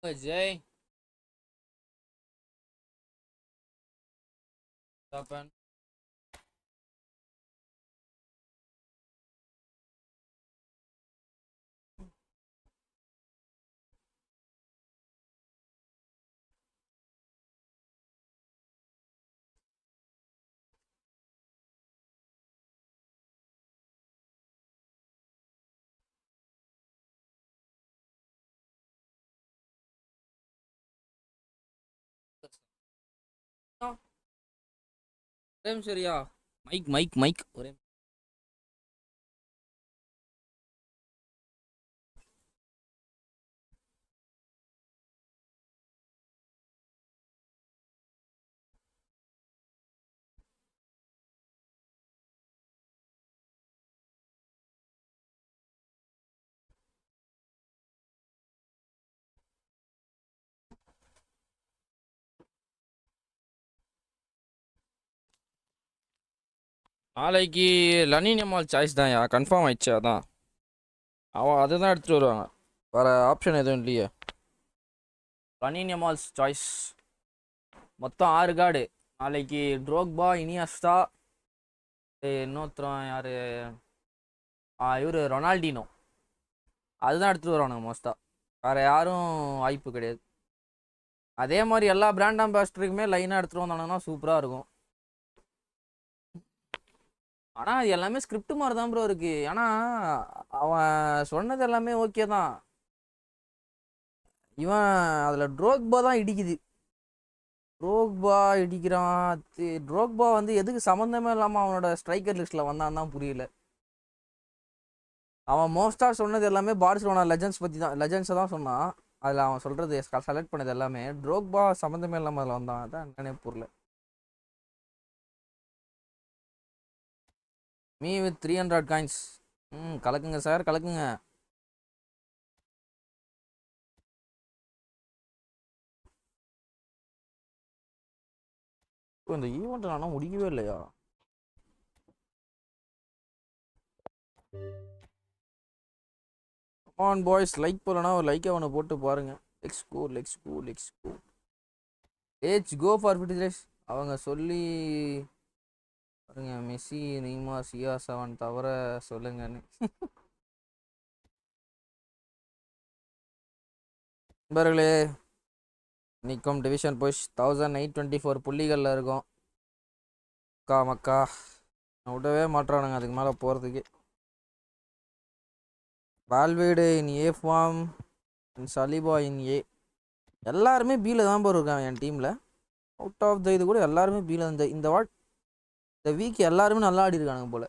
like Jay. Stop and சரியா mic mic mic ஒரே நாளைக்கு லனினியமால் சாய்ஸ் தான் கன்ஃபார்ம் ஆயிடுச்சு அதான் அவன் அதை தான் எடுத்துகிட்டு வருவாங்க வேறு ஆப்ஷன் எதுவும் இல்லையே லனினியமால்ஸ் சாய்ஸ் மொத்தம் 6 கார்டு நாளைக்கு ட்ரோக்பா இனியஸ்டா இன்னொருத்தரம் யார் இவர் ரொனால்டினோ அதுதான் எடுத்துகிட்டு வருவானுங்க மோஸ்ட்டாக வேறு யாரும் வாய்ப்பு கிடையாது அதே மாதிரி எல்லா பிராண்ட் அம்பாசிடருக்குமே லைனாக எடுத்துகிட்டு வந்தானுங்கன்னா சூப்பராக இருக்கும். ஆனால் அது எல்லாமே ஸ்கிரிப்ட் மாதிரி தான் ப்ரோ இருக்கு. ஏன்னா அவன் சொன்னது எல்லாமே ஓகே தான். இவன் அதில் ட்ரோக்பா தான் இடிக்குது. ட்ரோக்பா இடிக்கிறான். ட்ரோக்பா வந்து எதுக்கு சம்மந்தமே இல்லாமல் அவனோட ஸ்ட்ரைக்கர் லிஸ்ட்டில் வந்தான் தான் புரியல. அவன் மோஸ்ட்டாக சொன்னது எல்லாமே பார்சிலோனா லெஜண்ட்ஸ் பற்றி தான், லெஜண்ட்ஸை தான் சொன்னான். அதில் அவன் சொல்கிறது செலக்ட் பண்ணது எல்லாமே ட்ரோக்பா சம்மந்தமே இல்லாமல் அதில் வந்தான். அதான் என்னன்னே புரியல. Me with 300 coins. கலக்குங்க சார், கலக்குங்க. இந்த ஈவெண்ட் ஆனால் முடிக்கவே இல்லையா? ஆன் பாய்ஸ், லைக் போடலனா ஒரு லைக்கை அவனை போட்டு பாருங்க. Let's go let's go let's go let's go for 50 days. அவங்க சொல்லி பாருங்க, மெஸ்ஸி நெய்மார் CR7 தவிர சொல்லுங்கன்னு. நண்பர்களே, நிற்கும் டிவிஷன் புஷ் 1824 புள்ளிகளில் இருக்கும். அக்கா மக்கா விடவே மாட்டுறானுங்க அதுக்கு மேலே போகிறதுக்கு. வால்வேடு இன் ஏ ஃபார்ம், சலிபா இன் ஏ. எல்லாருமே பியில் தான் போய் இருக்காங்க என் டீமில். அவுட் ஆஃப் த இது கூட எல்லாருமே பியில். இந்த வீக் எல்லாருமே நல்லா ஆடி இருக்கானுங்க போல்.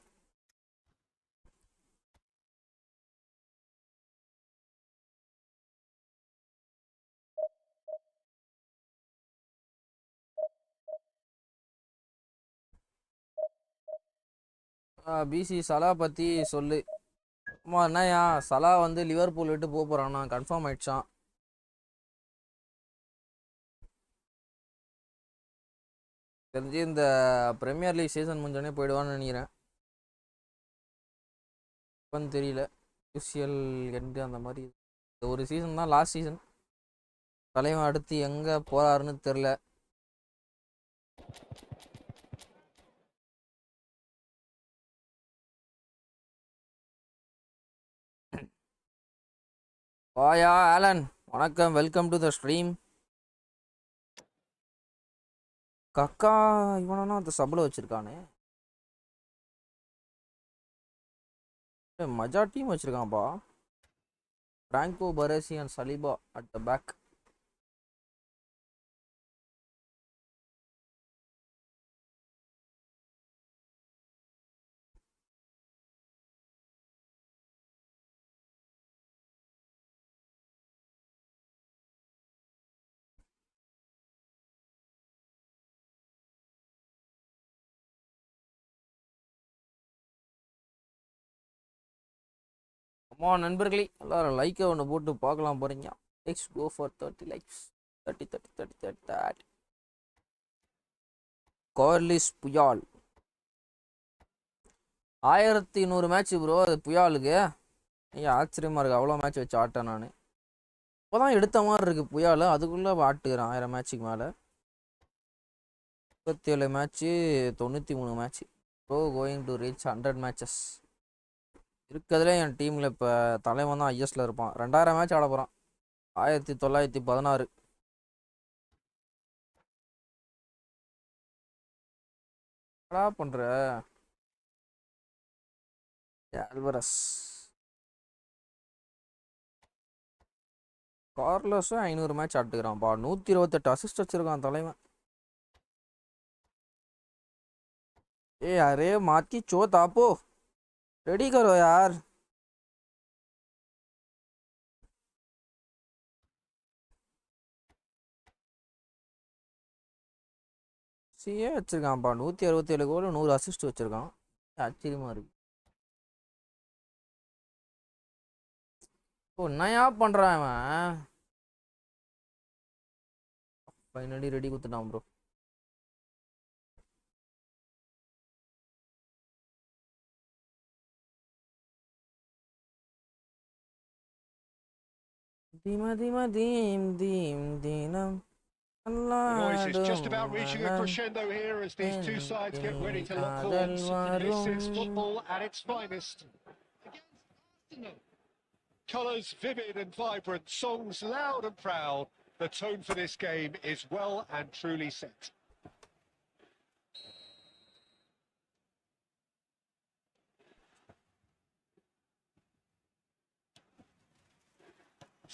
பிசி சலா பற்றி சொல்லு. அம்மா என்னயா, சலா வந்து லிவர்பூல் விட்டு போக போகிறான்னா கன்ஃபார்ம் ஆயிடுச்சான். தெரிஞ்சு இந்த பிரீமியர் லீக் சீசன் முடிஞ்சோடனே போயிடுவான்னு நினைக்கிறேன். இப்போன்னு தெரியல. யூசிஎல் எண்டு அந்த மாதிரி இந்த ஒரு சீசன் தான் லாஸ்ட் சீசன். தலைவன் அடுத்து எங்கே போகிறாருன்னு தெரில. வாயா ஆலன், வணக்கம், வெல்கம் டு த ஸ்ட்ரீம். கக்கா இவனா அந்த சபல வச்சிருக்கானே. மஜா டீம் வச்சிருக்கான்ப்பா. Franco, Baresi and Saliba at the back. அம்மா நண்பர்களே, எல்லாரும் லைக்கை ஒன்று போட்டு பார்க்கலாம் போறீங்க. Let's go for 30 likes. 30 30 30 30. Carles Puyol 1100 match bro. அது புயாலுக்கு ஆச்சரியமா இருக்கு. அவ்வளோ மேட்ச் வச்சு ஆட்டேன் நான். இப்போதான் எடுத்த மாதிரி இருக்கு புயால். அதுக்குள்ளே ஆட்டுக்கிறேன் 1000 மேட்ச்சுக்கு மேலே. 27 match, 93 match. Bro going to reach 100 matches. இருக்கிறதுலே என் டீமில் இப்போ தலைவன் தான் ஐஎஸ்ல இருப்பான். 2000 மேட்ச் ஆட போகிறான். 1916. என்னடா பண்ணுற ஆல்வரஸ்? கார்லஸும் 500 மேட்ச் ஆட்டுக்கிறான்ப்பா. 128 அசிஸ்ட் வச்சிருக்கான் தலைவன். अरे मात की चोत आपो, रेडी करो यार. சிஏ வச்சிருக்கான்ப்பா. 167 கோல் 100 அசிஸ்ட் வச்சிருக்கான். ஆச்சரியமா இருக்கு. ஓ என்னையா பண்றான் அவன்? ஃபைனலி ரெடி குத்துட்டான் ப்ரோ. தீம தீம தீம் தீம் தீனம். The noise is just about reaching a crescendo here as these two sides get ready to lock horns. This is football at its finest. Against Arsenal. Colours vivid and vibrant, songs loud and proud. The tone for this game is well and truly set.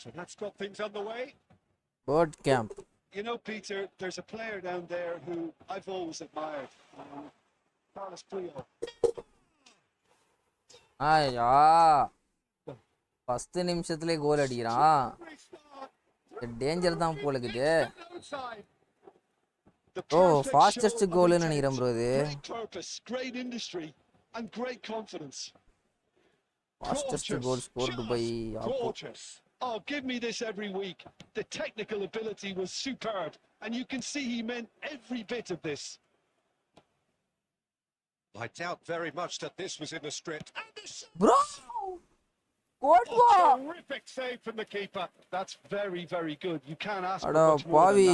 So that's got things underway. Bird camp. You know, Peter, there's a player down there who I've always admired. Carlos Puyol. ஐயா 10 நிமிஷத்துலயே கோல் அடிக்கிறான். Danger தான் போல இருக்குது. ஓ fastest கோல்னு நினைக்கிறேன் bro இது. Great industry and great confidence. Fastest goal scored by Gorgeous. Oh, give me this every week. The technical ability was superb, and you can see he meant every bit of this. I doubt very much that this was in the script. Bro! What was? Terrific save from the keeper. That's very, very good. You can't ask for Ada much more than Pavi.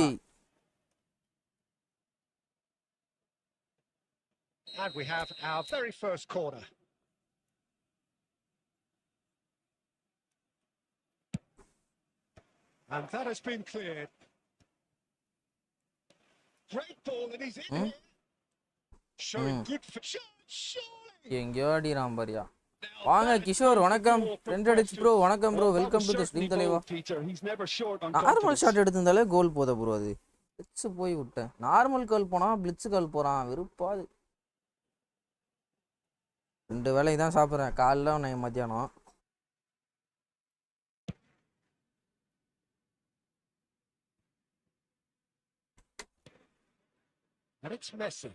that. And we have our very first corner. And that has been cleared. Great ball, and he's in here. Showing good for surely. எங்கயோ அடிறான் பாரியா. வாங்க கிஷோர் வணக்கம். Friend அடிச்சு bro வணக்கம் bro. Welcome to the stream தலைவா. Normal shot எடுத்திருந்தாலே கோல் போத bro அது. Blitz போய் விட்டேன். நார்மல் கால் போனா பிளிட்ஸ் கால் போறான். வெறுப்பாது. ரெண்டு வேளைக்கு தான் சாப்பிடுறேன். காலைல நான் மத்தியானம். And it's Messi.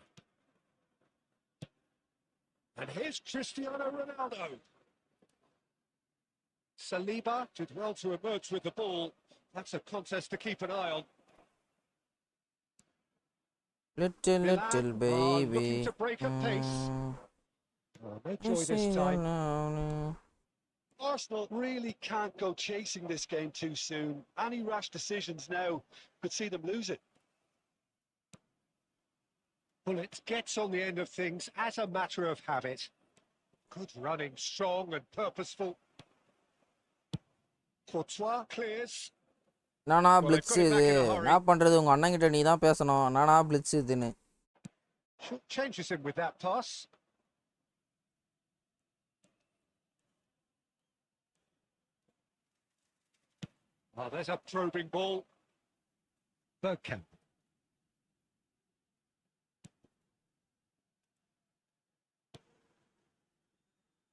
And here's Cristiano Ronaldo. Saliba did well to emerge with the ball. That's a contest to keep an eye on. Little baby. Looking to break at pace. No joy this time. Arsenal really can't go chasing this game too soon. Any rash decisions now could see them lose it. Bullet gets on the end of things as a matter of habit. Good running, strong and purposeful. Courtois clears. நானா blitz இது நான் பண்றது உங்க அண்ணன் கிட்ட நீ தான் பேசணும். நானா பிளிட்ஸ் இதுன்னு. Changes him with that pass. Oh, there's a probing ball. Bergkamp.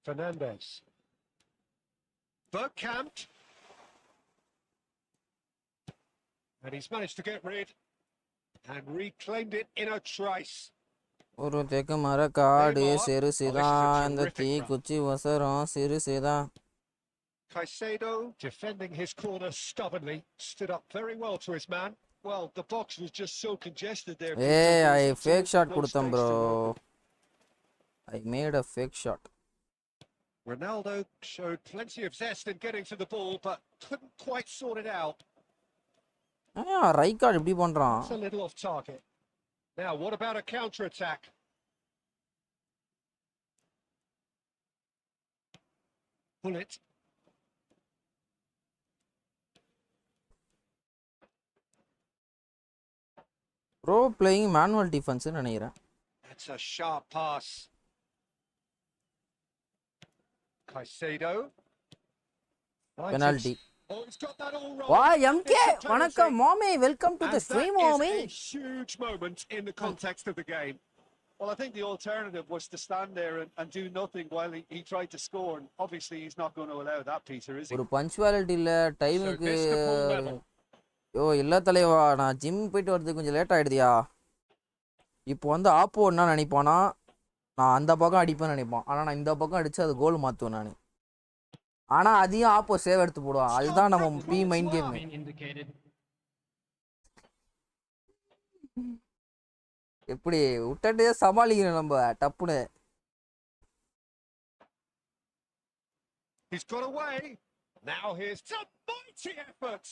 Fernandez. Bergkamp. And he's managed to get rid and reclaimed it in a trice. ஒரு தெக்கு மர காடு சிறுசுதான் இந்த தீ குச்சி வசரம் சிறுசுதான். Caicedo defending his corner stubbornly, stood up very well to his man. Well, the box was just so congested there. Hey, I fake shot கொடுத்தேன் bro. I made a fake shot. Ronaldo showed plenty of zest in getting to the ball, but couldn't quite sort it out. Right card இப்படி பண்றான். It's a little off target. Now, what about a counter attack? Bullet. Bro playing manual defence நினைக்கிறேன். That's a sharp pass. Caicedo. Penalty. Oh, he's got that all wrong. Wow, MK, வணக்கம் மாமே, welcome to the stream மாமே. A huge moment in the context of the game. Well, I think the alternative was to stand there and do nothing while he tried to score, and obviously he's not going to allow that, Peter, is he? ஒரு punctuality இல்ல டைமுக்கு. யோ இல்ல தலைவா, நான் gym போயிட்டு வரதுக்கு கொஞ்சம் late ஆயிடுதியா. இப்போ வந்து ஆப்போ என்ன நினைப்பானா, நான் அந்த பக்கம் அடிப்பேன்னு நினைப்பான். ஆனால் நான் இந்த பக்கம் அடிச்சு அது கோல் மாற்றுவேன் நான். ஆனால் அதையும் ஆப்போ சேவ் எடுத்து போடுவான். அதுதான் நம்ம பி மைண்ட் கேம். எப்படி விட்டுட்டு சமாளிக்கணும் நம்ம டப்புன்னு. He's got away. Now here's some mighty effort.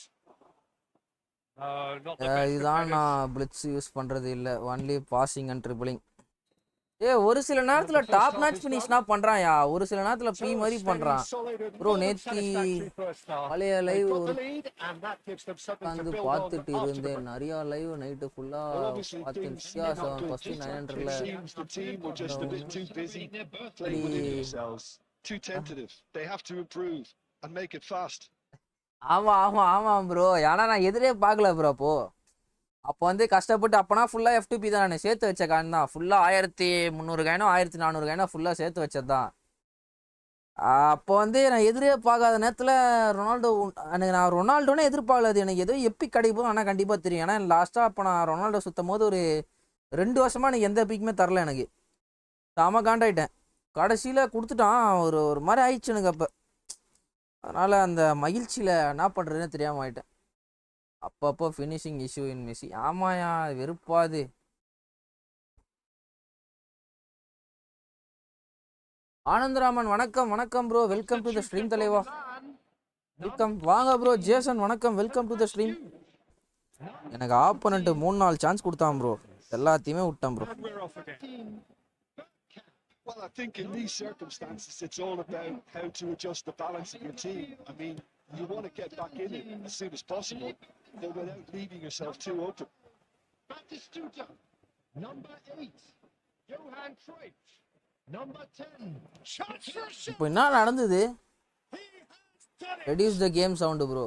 இதுதான் நான் பிளிட்ஸ் யூஸ் பண்றது இல்லை. Only passing and dribbling. ஒரு சில நேரத்துல டாப் நாட்ச் ஃபினிஷ்னா பண்றான்யா, ஒரு சில நேரத்துல பி மாதிரி பண்றான் ப்ரோ. நேத்தி பழைய லைவ் ஒரு உட்காந்து பார்த்துட்டு இருந்தேன், நிறைய லைவ் நைட்டு ஃபுல்லா பார்த்து ஃபர்ஸ்ட் 900ல ஆமா ஆமா ஆமா ப்ரோ. ஏன்னா நான் எதிரே பார்க்கல ப்ரோ. அப்போ வந்து கஷ்டப்பட்டு அப்போனா ஃபுல்லாக F2P தான் நான் சேர்த்து வச்ச காயின் தான், ஃபுல்லாக 1300 காயினோ 1400 காயினோ ஃபுல்லாக சேர்த்து வச்சது தான். அப்போ வந்து நான் எதிரே பார்க்காத நேரத்தில் ரொனால்டோ, எனக்கு நான் ரொனால்டோனே எதிர்பார்க்கல. அது எனக்கு ஏதோ எப்பிக் கிடைக்கும் ஆனால் கண்டிப்பாக தெரியும். ஏன்னா லாஸ்ட்டாக அப்போ நான் ரொனால்டோ சுற்றும் போது ஒரு 2 வருஷமாக எனக்கு எந்த பிக்குமே தரல. எனக்கு செம காண்டாயிட்டேன். கடைசியில் கொடுத்துட்டான். ஒரு மாதிரி ஆயிடுச்சு எனக்கு அப்போ. அதனால் அந்த மகிழ்ச்சியில் என்ன பண்ணுறதுன்னு தெரியாமல் ஆயிட்டேன். அப்பப்போ ஃபினிஷிங் இஷ்யூ இன் மெஸ்ஸி. ஆமாயா, வெறுப்பாது. ஆனந்தராமன் வணக்கம் வணக்கம் bro, welcome to the stream தலைவா. வெல்கம் வாங்க ப்ரோ. ஜேசன் வணக்கம், வெல்கம் டு த ஸ்ட்ரீம். எனக்கு ஆப்போனண்ட் 3-4 சான்ஸ் கொடுத்தான் ப்ரோ, எல்லாத்தையுமே விட்டேன் bro. Well, I think in these circumstances, it's all about how to adjust the balance of your team. I mean, you want to get back in it as soon as possible, but without leaving yourself too open. Batistuta, number 8. Johan Cruyff, number 10. இப்போ என்ன நடந்தது? Reduce the game sound bro.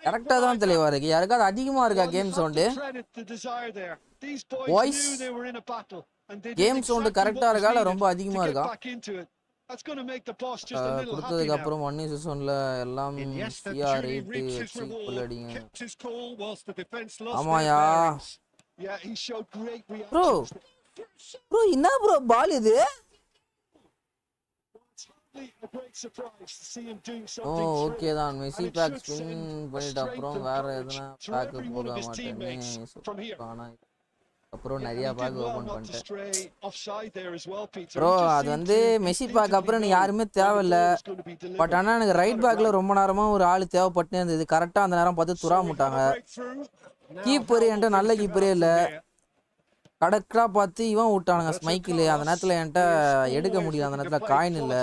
கரெக்டா தான் தலைவா இருக்கு. யாருக்காவது அதிகமா இருக்கா game sound? Voice game sound கரெக்டா இருக்கா இல்ல ரொம்ப அதிகமா இருக்கா? கொடுத்ததுக்கு அப்புறம் 1:1ல எல்லாம் CR 8 வச்சு கொள்ளடிங்க. ஆமாயா ப்ரோ. ப்ரோ என்ன ப்ரோ பால் இது? ஓ ஓகே தான். மெஸ்ஸி பேக் ஸ்பின் பண்ணிட்ட அப்புறம் வேற எதுனா பேக் போக மாட்டேன்னு அப்புறம் நிறைய பேக் ஓபன் பண்ணிட்டேன் ப்ரோ. அது வந்து மெஸ்ஸி பேக் அப்புறம் எனக்கு யாருமே தேவையில்ல. பட் ஆனால் எனக்கு ரைட் பேக்ல ரொம்ப நேரமா ஒரு ஆள் தேவைப்பட்டே இருந்தது. கரெக்டாக அந்த நேரம் பார்த்து துறாமுட்டாங்க. கீப்பர் என்கிட்ட நல்ல கீப்பரே இல்லை. கரெக்டாக பார்த்து இவன் விட்டானுங்க ஸ்மைக்கில். அந்த நேரத்தில் என்கிட்ட எடுக்க முடியல. அந்த நேரத்தில் காயின் இல்லை.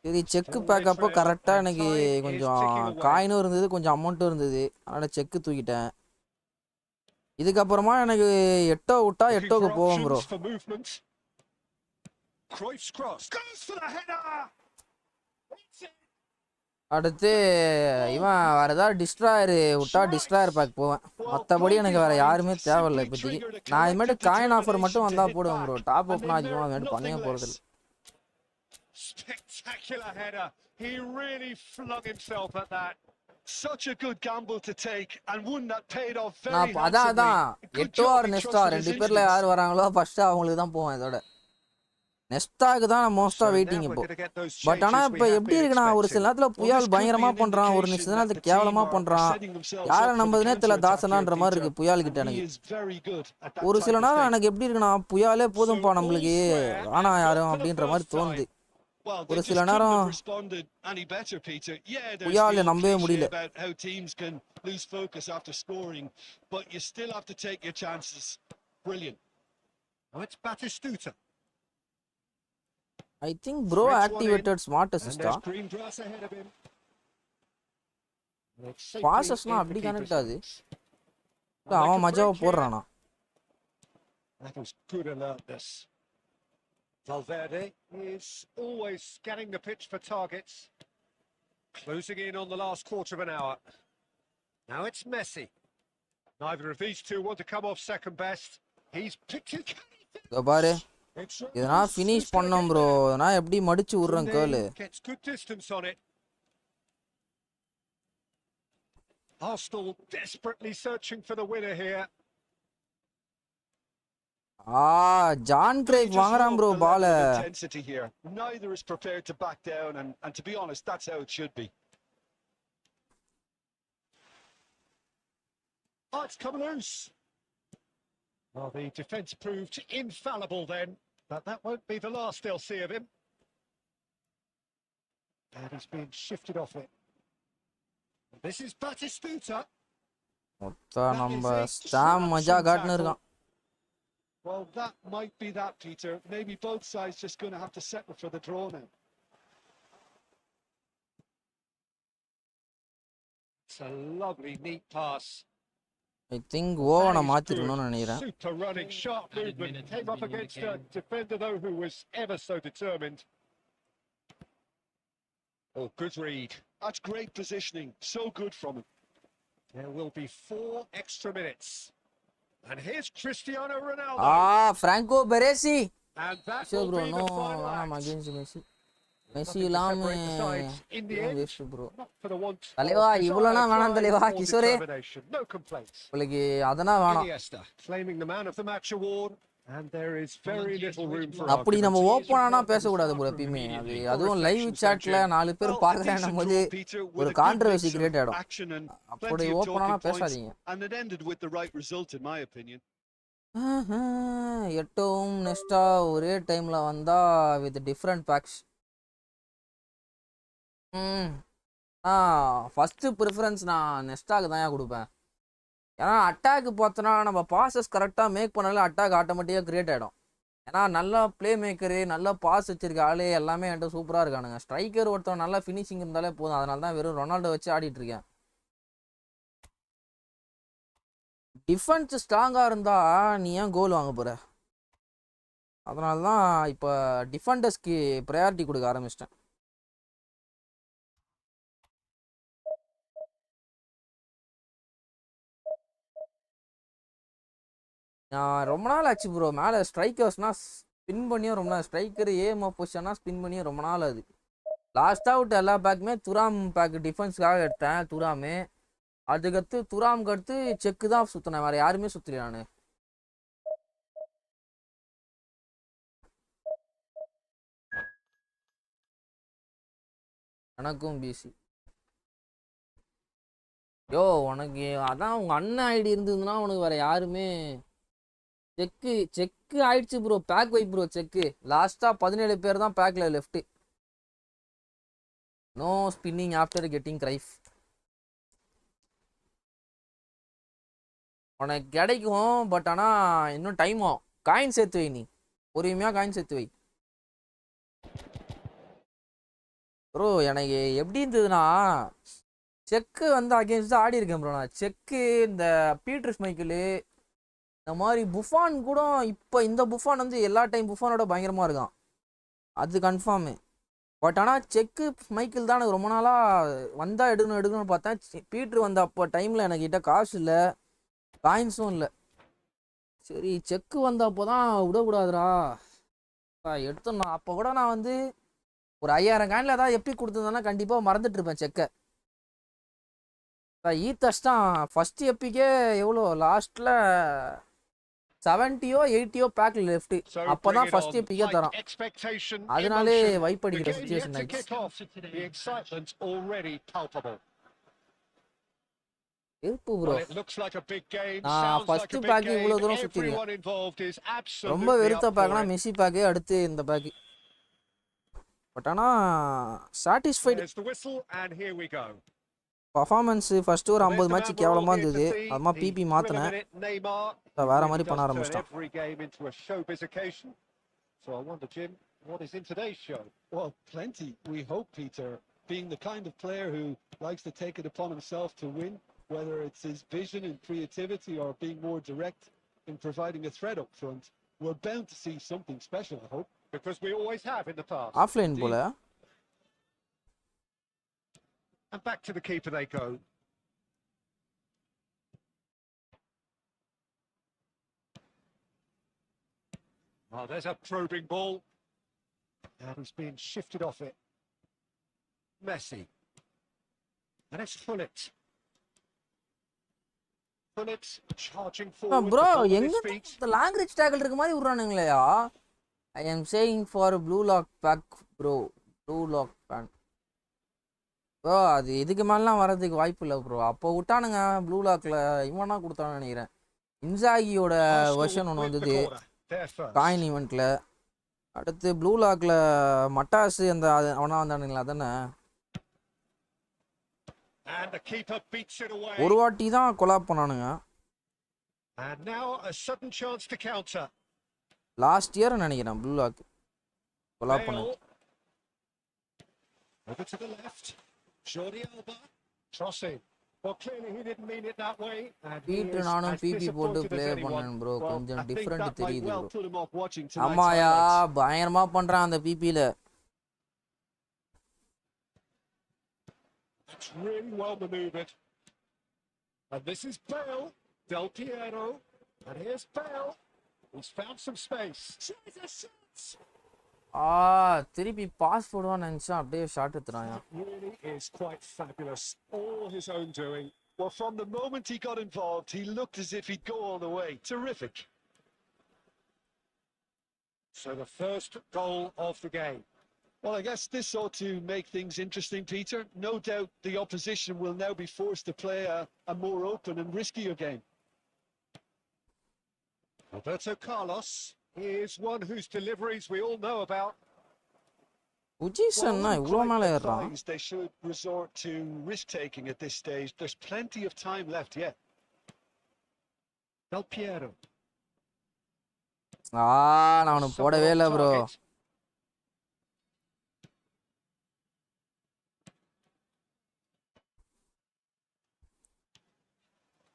சரி செக்கு பேக்கப்போ கரெக்டாக எனக்கு கொஞ்சம் காயினும் இருந்தது, கொஞ்சம் அமௌண்ட்டும் இருந்தது. அதனால் செக்கு தூக்கிட்டேன். இதுக்கப்புறமா எனக்கு 8 விட்டா 8க்கு போவோம் ப்ரோ. அடுத்து இவன் வேற ஏதாவது டிஸ்ட்ராயர் விட்டா டிஸ்ட்ராயர் பேக் போவேன். மற்றபடி எனக்கு வேற யாருமே தேவையில்லை இப்போதைக்கு. நான் இதுமாதிரி காயின் ஆஃபர் மட்டும் வந்தால் போடுவேன் ப்ரோ. டாப் அப்னா அதிகமாக வேணும் பண்ணியே போகிறதில்ல. Spectacular header. He really flung himself at that. Such a good gamble to take and one that paid off very handsomely. அதான் 8 ஆர் நெஸ்டா ரெண்டு பேர்ல யார் வராங்களோ ஃபர்ஸ்ட் அவங்களுக்கு தான் போவேன். இதோட நெஸ்டாக்கு தான் நான் மோஸ்டா வெயிட்டிங் இப்போ. பட் ஆனா இப்போ எப்படி இருக்குன்னா, ஒரு சில நேரத்துல புயல் பயங்கரமா பண்றான், ஒரு சில நேரத்துல கேவலமா பண்றான். யாரை நம்பதுனே தெரியல தாசனான்ற மாதிரி இருக்கு புயல் கிட்ட எனக்கு. ஒரு சில நேரம் எனக்கு எப்படி இருக்குன்னா, புயலே போதும்பா நம்மளுக்கு ஆனா யாரும் அப்படின்ற மாதிரி தோணுது. ஒரு சில நேரம் புயல நம்பவே முடியல. I think bro activated smart assist. பாசஸ்னா அப்படி கனெக்ட் ஆகுது. அவன் மஜாவை போடுறானா? Valverde is always scanning the pitch for targets. Closing in on the last quarter of an hour. Now it's Messi. Neither of these two want to come off second best. He's picked it. பாரு இதனா finish பண்ணோம் bro. நான் எப்படி மடிச்சு விடுறேன் கேளு. Gets good distance on it. Arsenal desperately searching for the winner here. John Craig வாங்குறான் bro ball. Neither is prepared to back down and to be honest that's how it should be. Oh, it's come loose. Well, the defence proved infallible then, but that won't be the last they'll see of him. And he's been shifted off it. This is Batistuta. மொத்த நம்ம ஸ்டாம் மஜா காட்டுன்னு இருக்கான். Well, that might be that, Peter. Maybe both sides just going to have to settle for the draw now. It's a lovely, neat pass. I think That ஓவனை is மாத்திரணும்னு good. நினைக்கிறேன். Super running, sharp movement. Came up against a defender, though, who was ever so determined. Oh, good read. That's great positioning. So good from him. There will be 4 extra minutes. And here's Cristiano Ronaldo. Franco Baresi. And that Sure will bro, be no, the final வேணாம் act. against Messi. Messi Nothing to இல்லாம separate the sides in the end. Waste bro. Not for the want தலைவா of இவ்வளோனா desire, வேணாம் drive, தலைவா or கிஷோரே. determination. No complaints. உங்களுக்கு அதெல்லாம் வேணாம். Iniesta claiming the man of the match award. And there is very little room for அப்படி நம்ம ஓப்பனானா பேசக்கூடாது bro எப்பயுமே. அதுவும் லைவ் சாட்ல 4 பேர் பார்க்கறேன்னும் போது ஒரு கான்ட்ரோவர்சி கிரியேட் ஆயிடும். அப்படி ஓப்பனானா பேசாதீங்க. And it ended with the right result in my opinion. எட்டவும் நெக்ஸ்டா ஒரே டைம்ல வந்தா with different bags. First preference நான் நெஸ்டாக்கு தான் கொடுப்பேன். ஏன்னா அட்டாக் பார்த்தோன்னா நம்ம பாசஸ் கரெக்டாக மேக் பண்ணாலே அட்டாக் ஆட்டோமேட்டிக்காக கிரியேட் ஆகிடும். ஏன்னா நல்லா ப்ளே மேக்கரு, நல்லா பாஸ் வச்சிருக்க ஆளு எல்லாமே என்கிட்ட சூப்பராக இருக்கானுங்க. ஸ்ட்ரைக்கர் ஒருத்தவன் நல்லா ஃபினிஷிங் இருந்தாலே போதும். அதனால தான் வெறும் ரொனால்டோ வச்சு ஆடிட்டு இருக்கேன். டிஃபென்ஸ் ஸ்ட்ராங்காக இருந்தால் நீ ஏன் கோல் வாங்க போகிற? அதனால தான் இப்போ டிஃபெண்டர்ஸ்க்கு ப்ரையாரிட்டி கொடுக்க ஆரம்பிச்சிட்டேன். நான் ரொம்ப நாள் ஆச்சு ப்ரோ மேலே ஸ்ட்ரைக்கர்ஸ்னால் ஸ்பின் பண்ணியும் ரொம்ப நாள். ஸ்ட்ரைக்கர் ஏஎம்ஓ பொசிஷன்னா ஸ்பின் பண்ணியும் ரொம்ப நாள் ஆகுது. லாஸ்ட்டாக விட்டு எல்லா பேக்குமே துராம் பேக்கு டிஃபென்ஸ்க்காக எடுத்தேன். துராமு அதுக்கடுத்து துராமுக்கு அடுத்து செக்கு தான் சுற்றினேன். வேறு யாருமே சுற்றல நான். எனக்கும் பிசி யோ உனக்கு அதான் உங்கள் அண்ணன் ஐடி இருந்ததுன்னா உனக்கு வேறு யாருமே செக்கு ஆயிடுச்சு ப்ரோ. பேக் வை ப்ரோ செக்கு. லாஸ்ட்டாக 17 பேர் தான் பேக்கில் left. No spinning after getting grief. உனக்கு கிடைக்கும் பட் ஆனால் இன்னும் டைம் ஆகும். காயின் சேர்த்து வை. நீ பொறுமையாக காயின் சேர்த்து வை ப்ரோ. எனக்கு எப்படி இருந்ததுன்னா செக்கு வந்து அகேன்ஸ்ட் தான் ஆடி இருக்கேன் ப்ரோ. நான் செக்கு இந்த பீட்டர்ஸ் மைக்கிள் இந்த மாதிரி புஃபான் கூட இப்போ இந்த புஃபான் வந்து எல்லா டைம் புஃபானோட பயங்கரமாக இருக்கான். அது கன்ஃபார்மு. பட் ஆனால் செக்கு மைக்கிள் தான் எனக்கு ரொம்ப நாளாக வந்தால் எடுக்கணும்னு பார்த்தேன். பீட்ரு வந்த அப்போ டைமில் எனக்கிட்ட காசு இல்லை, காயின்ஸும் இல்லை. சரி செக்கு வந்தப்போ தான் விடக்கூடாதுரா எடுத்தோம். அப்போ கூட நான் வந்து ஒரு 5000 காயினில் ஏதாவது எப்படி கொடுத்துருந்தேன்னா கண்டிப்பாக மறந்துட்டுருப்பேன் செக்கை. ஈத்தஸ் தான் ஃபஸ்ட்டு எப்பிக்கே எவ்வளோ லாஸ்ட்டில் 70யோ 80யோ பேக்கில் லெஃப்ட்டு. அப்போ தான் ஃபஸ்ட் எப்பிக்கே தரான். அதனாலே வைப் அடிக்கிற சுச்சுவேஷன் ஆயிடுச்சு. இருப்பு ப்ரோ. நான் ஃபஸ்ட்டு பேக்கு இவ்வளோ தூரம் சுற்றிருக்கேன். ரொம்ப வெறுத்த பேக்னா மெஸ்ஸி பேக்கு, அடுத்து இந்த பேக்கு. பட் ஆனால் சாட்டிஸ்ஃபைடு. பர்ஃபார்மன்ஸு ஃபஸ்ட்டு ஒரு 50 மேட்ச் கேவலமாக இருந்தது. அதுமா பிபி மாற்றினேன், வேற மாதிரி பண்ண ஆரம்பிச்சிட்டேன். What is in today's show? Well, plenty, we hope, Peter. Being the kind of player who likes to take it upon himself to win, whether it's his vision and creativity or being more direct in providing a threat up front, we're bound to see something special, I hope. Because we always have in the past. Offline போல. And back to the keeper they go. Oh, there's a probing ball. And he's being shifted off it. Messi. And it's Fullet. Fullet charging forward. Bro எங்க language tackle இருக்க மாதிரி விடுறானுங்களேயா. I am saying for Blue Lock pack bro. Blue Lock fan bro. அது இதுக்கு மேலாம் வர்றதுக்கு வாய்ப்பு இல்லை ப்ரோ. அப்போ விட்டானுங்க ப்ளூ லாக்கில் இவனா கொடுத்தான்னு நினைக்கிறேன். இன்சாகியோட வெர்ஷன் ஒன்று வந்தது காயின் ஈவெண்ட்டில். அடுத்து ப்ளூ லாக்கில் மட்டாஸு அந்த அவனா வந்தானுங்களா தானே. ஒரு வாட்டி தான் கொலாப் பண்ணானுங்க. And now a sudden chance to counter. Last year நினைக்கிறேன் ப்ளூ லாக் கொலாப் பண்ணது. Bale. Over to the left. Jordi Alba. Crossing. Well, clearly he didn't mean it that way. And he beat is நானும் as BP போட்டு disappointed play as anyone. பண்ணேன் bro. Well, கொஞ்சம் I think different that might தெரியுது well bro. put him off watching tonight's ஆமாயா highlights. பயங்கரமா பண்றான் அந்த பிபில. It's really well manoeuvred. And this is Bale. Del Piero. And here's Bale. He's found some space. Tries a shot. திருப்பி pass போடுவான்னு நினைச்சா அப்படியே shot எடுத்துறான். Really is quite fabulous. All his own doing. Well, from the moment he got involved, he looked as if he'd go all the way. Terrific. So the first goal of the game. Well, I guess this ought to make things interesting, Peter. No doubt the opposition will now be forced to play a more open and riskier game. Roberto Carlos is one whose deliveries we all know about. உஜிசன்னா இவ்வளோ மேலே ஏறான். They should resort to risk-taking at this stage. There's plenty of time left yet. Del Piero. நான் அவனை போடவே இல்லை bro.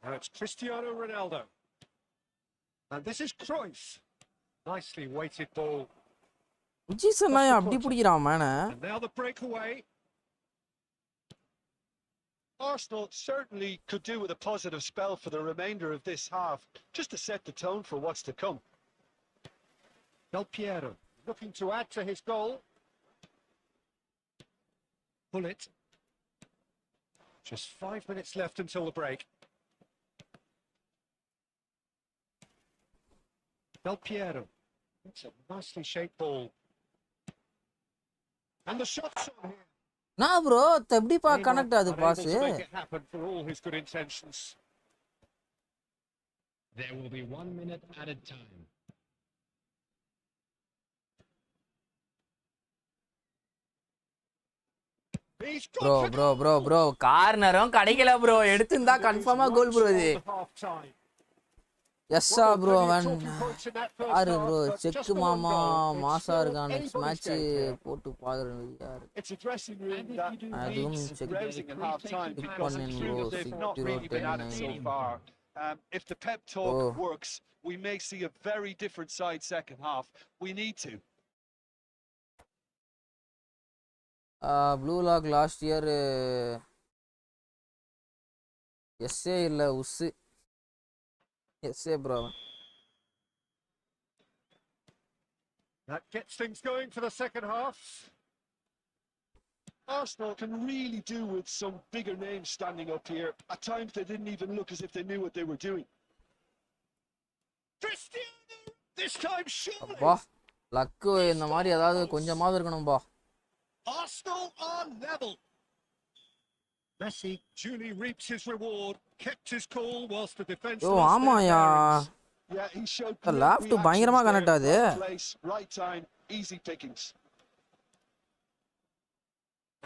Now it's Cristiano Ronaldo. And this is Cruyff. Nicely weighted ball. உஜிசன்னா அப்படி பிடிக்கிறான் மேன. And now the breakaway. Arsenal certainly could do with a positive spell for the remainder of this half, just to set the tone for what's to come. Del Piero looking to add to his goal. Pull it. Just 5 minutes left until the break. Del Piero. It's a nicely shaped ball. And the shot's on here. நான் bro எப்படிப்பா connect ஆகுது pass? Unable to make it happen for all his good intentions. There will be 1 minute added time. Bro கார்னரும் கிடைக்கல bro. எடுத்துந்தா கன்ஃபார்மா கோல் bro இது. எஸ்ஸா bro அவன் யாரு bro செக்கு மாமா மாசா இருக்கான். நெக்ஸ்ட் மேட்ச் போட்டு பாக்குறது யாரு? அதுவும் செக் பண்ணேன் bro. 6010. If the pep talk works, we may see a very different side second half. We need to. Blue Lock last year SA இல்லை உஸ்ஸு. SA bro. That gets things going for the second half. Arsenal can really do with some bigger names standing up here. At times they didn't even look as if they knew what they were doing. Cristiano! This time surely! அப்பா luck இந்த மாதிரி ஏதாவது கொஞ்சமாவது இருக்கணும்பா. Arsenal are level. Messi duly reaps his reward, kept his cool whilst the defence. ஓ ஆமாயா. Yeah, he showed left பயங்கரமா connect ஆகுது. Right time, easy pickings.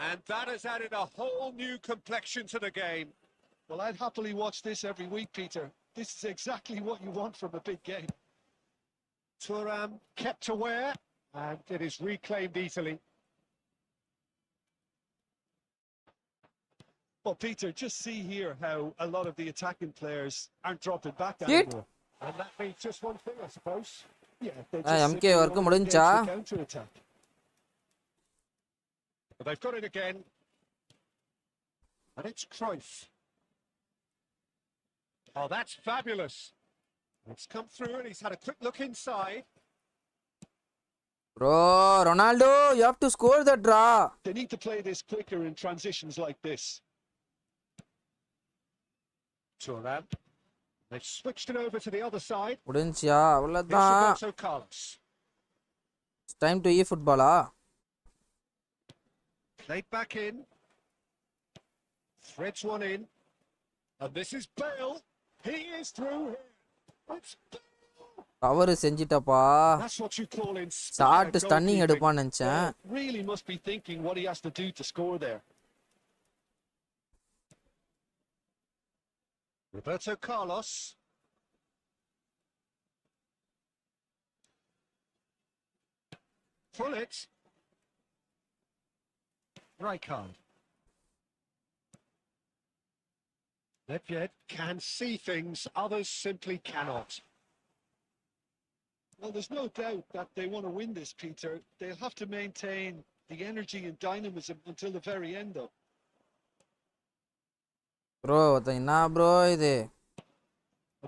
And that has added a whole new complexion to the game. Well, I'd happily watch this every week, Peter. This is exactly what you want from a big game. Thuram kept aware, and it is reclaimed easily. Well, Peter, just see here how a lot of the attacking players aren't dropping back anymore. And that means just one thing, I suppose. Yeah, they just MK work முடிஞ்சா? counter-attack. But they've got it again. And it's Cruyff. Oh, that's fabulous. It's come through and he's had a quick look inside. Bro, Ronaldo, you have to score the draw. They need to play this quicker in transitions like this. Thuram. They've switched it over to the other side. முடிஞ்சியா Here's அவ்வளவுதான். Roberto Carlos. It's time to EFOOTBALL. Played back in. Threads one in. And this is Bale. He is through here. It's Bale. தவறு செஞ்சிட்டப்பா. That's what you call in shot stunning எடுப்பான்னு நினைச்சேன். Really must be thinking what he has to do to score there. Roberto Carlos. Pull it. Right card. Nedved can see things others simply cannot. Well, there's no doubt that they want to win this, Peter. They'll have to maintain the energy and dynamism until the very end, though. Bro, என்ன bro இது?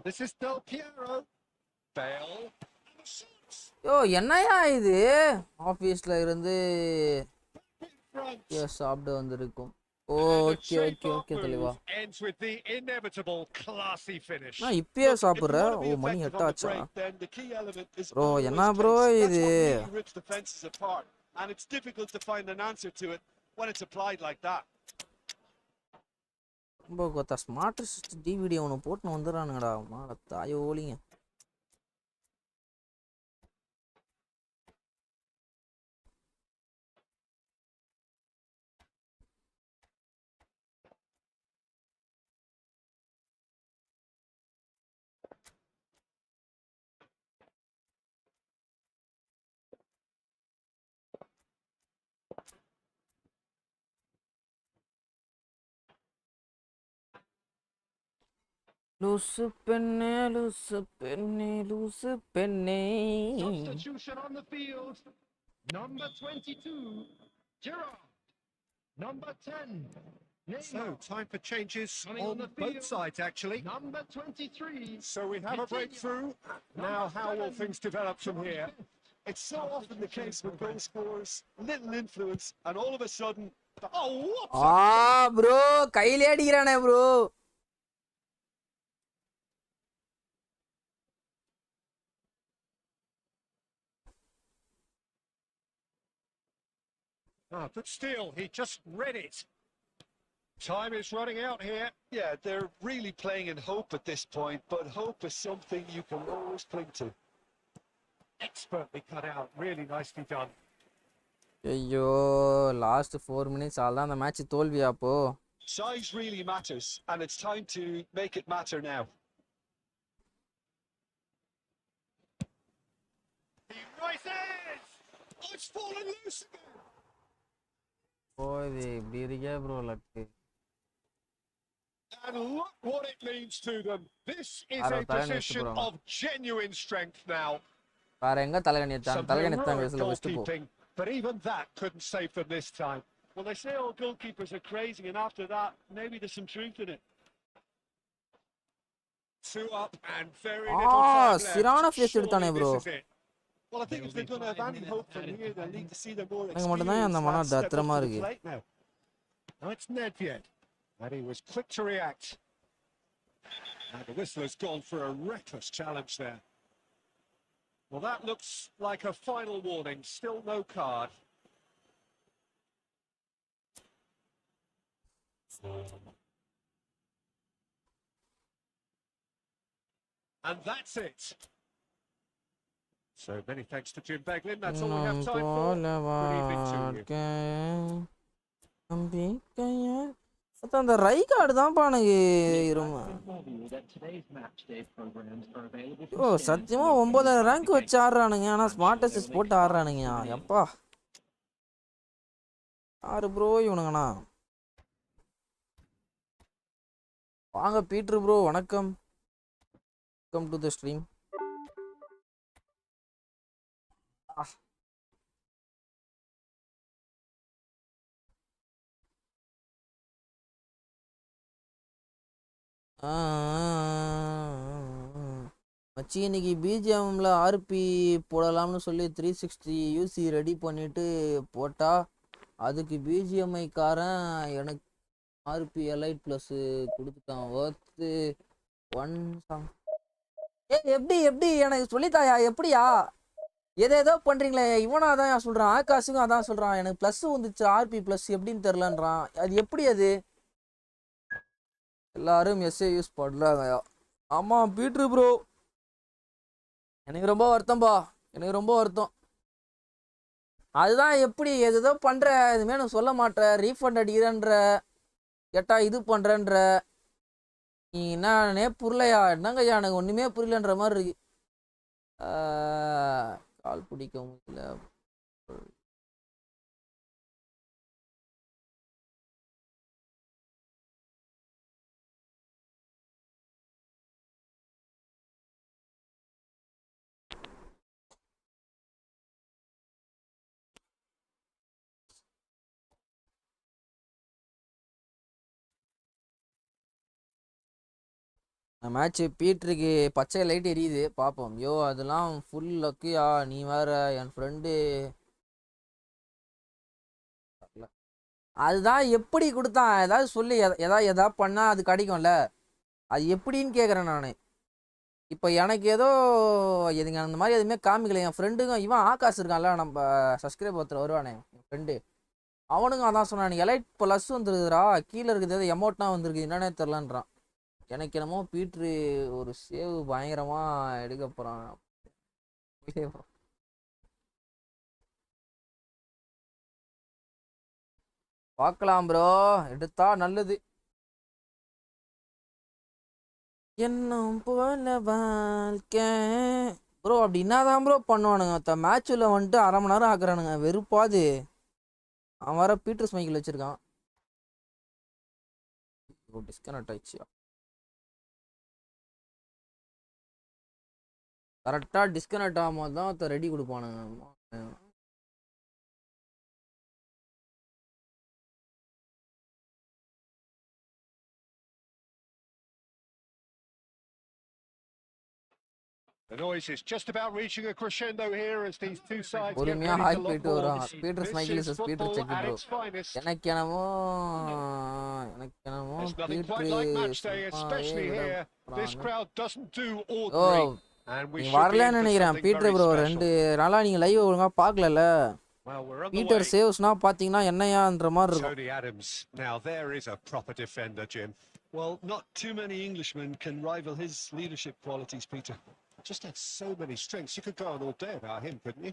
This is Del Piero. Bale. யோ என்னையா இது? ஆஃபீஸில் இருந்து சாப்பிட்டு வந்திருக்கும். Okay okay okay தெளிவா. நான் இப்பயே சாப்பிட்றேன். ஓ மணி 8 ஆச்சா? ப்ரோ என்ன ப்ரோ இது? And it's difficult to find an answer to it when it's applied like that. ரொம்ப கொத்தா ஸ்மார்ட் டிவிடி ஒன்று போட்டுன்னு வந்துடுறானுங்கடா. மாட தாயோ ஓலிங்க. லூசு பெண்ணே லூசு பெண்ணே லூசு பெண்ணே. Substitution on the field. Number 22, Gerard. Number 10, Neymar. So, time for changes on the both field. sides, actually. Number 23. So we have a breakthrough. Now, how will things develop from here? It's so often the case with goal scorers, little influence, and all of a sudden, oh, what? Bro கையிலே அடிக்கிறானே bro. But still, he just read it. Time is running out here. Yeah, they're really playing in hope at this point, but hope is something you can always cling to. Expertly cut out. Really nicely done. ஐயோ last 4 minutes all தான் அந்த match தோல்வியா அப்போ? Size really matters, and it's time to make it matter now. He rises! Oh, it's fallen loose again! இது இப்படி இருக்கே bro luck. And look what it means to them. This is a position of genuine strength now. வேற எங்க தலைகணி எடுத்தாங்க? தலைகணி எடுத்தாங்க வயசுல first போ. But even that couldn't save them this time. Well, they say all goalkeepers are crazy, and after that, maybe there's some truth in it. 2 up and very little time left. சிரான face எடுத்தானே bro. Well, I think if they're going to have any hope from here, they'll need to see them more எனக்கு மட்டும் தான் அந்த மன தத்திரமா இருக்கு. Now it's Nedved, and he was quick to react. And the whistle has gone for a reckless challenge there. Well, that looks like a final warning. Still no card. And that's it. So many thanks to Jim Beglin. That's all we have time for. Good evening to you. அந்த ரை card தான்ப்பா எனக்கு ஓ சத்தியமா 9 rank வச்சு ஆடுறானுங்க. ஆனா smart assist போட்டு ஆடுறானுங்க. எப்பா ஆறு ப்ரோ இவனுங்கண்ணா. வாங்க பீட்ரு ப்ரோ வணக்கம். Welcome to the stream. மச்சி இன்னைக்கு பிஜிஎம்ல ஆர்பி போடலாம்னு சொல்லி 360 யூசி ரெடி பண்ணிட்டு போட்டா அதுக்கு பிஜிஎம்ஐ காரன் எனக்கு ஆர்பி எலைட் ப்ளஸ் கொடுத்துட்டான். ஒர்த்து 1 எப்படி எப்படி எனக்கு சொல்லித்தாயா எப்படியா? ஏதோ பண்றீங்களே. இவனா தான் சொல்றான், ஆகாஷுக்கும் அதான் சொல்றான். எனக்கு ப்ளஸ் வந்துச்சு ஆர்பி ப்ளஸ் எப்படின்னு தெரிலன்றான். அது எப்படி அது? எல்லாரும் எஸ்ஏ யூஸ் பண்ணலாங்க. ஆமாம் பீட்ரு ப்ரோ எனக்கு ரொம்ப வருத்தம்பா. எனக்கு ரொம்ப வருத்தம். அதுதான் எப்படி எதோ பண்ணுற இதுமாரி எனக்கு சொல்ல மாட்டேன். ரீஃபண்ட் அடிக்கிறேன்ற கேட்டா இது பண்ணுறேன்ற நீ என்னன்னே புரியலையா? என்னங்கய்யா எனக்கு ஒன்றுமே புரியலன்ற மாதிரி இருக்கு. கால் பிடிக்க முடியல. மேட்ச் பீட்டருக்கு பச்சை லைட் எரியுது பார்ப்போம். யோ அதெல்லாம் ஃபுல் லக்கியா, நீ வேற என் ஃப்ரெண்டு. அதுதான் எப்படி கொடுத்தான், ஏதாவது சொல்லி எதாவது பண்ணால் அது கிடைக்கும்ல, அது எப்படின்னு கேட்குறேன் நான். இப்போ எனக்கு ஏதோ எதுங்க அந்த மாதிரி எதுவுமே காமிக்கல. என் ஃப்ரெண்டுக்கும் இவன் ஆகாஷ் இருக்கான்ல, நம்ம சப்ஸ்கிரைப் ஒருத்தர் வருவானே என் ஃப்ரெண்டு, அவனுங்க அதான் சொன்னான் எலைட் ப்ளஸ் வந்துருக்குறா, கீழே இருக்குது எதோ எமௌண்ட்னா வந்துருக்கு, என்னன்னே தெரிலன்றான். எனக்கு என்னமோ பீட்ரு ஒரு சேவ் பயங்கரமாக எடுக்க போகிறான். பார்க்கலாம் ப்ரோ, எடுத்தா நல்லது. என்னும் போல வாழ்க்கை ப்ரோ. அப்படி என்னதான் ப்ரோ பண்ணுவானுங்க மேட்ச்சில் வந்துட்டு அரை மணி நேரம் ஆக்குறானுங்க, வெறுப்பாது. அவன் வர பீட்டர் ஸ்மைக்கில் வச்சுருக்கான். டிஸ்கனெக்ட் ஆயிடுச்சியா? கரெக்டாக டிஸ்கனெக்ட் ஆகாம தான் ready கொடுப்பானுங்க. The noise is just about reaching a crescendo here as these two sides get பொறுமையா ready ஹாய் to lock போயிட்டு ball. வரோம். Peter Schmeichel This is Peter football check at bro. its finest. எனக்கு என்னமோ There's nothing quite like match day, especially here. This crowd doesn't do oh ordinary, and we நீ should be வரலன்னு in for நினைக்கிறேன் something Peter very bro. special. 2 நாளா நீங்க live ஒழுங்கா பார்க்கலல. Well, we're on the Peter way. சேவ்ஸ்னா பாத்தீங்கன்னா என்னையான்ற மாதிரி இருக்கும். Tony Adams. Now there is a proper defender, Jim. Well, not too many Englishmen can rival his leadership qualities, Peter. Just had so many strengths. You could go on all day about him, couldn't you?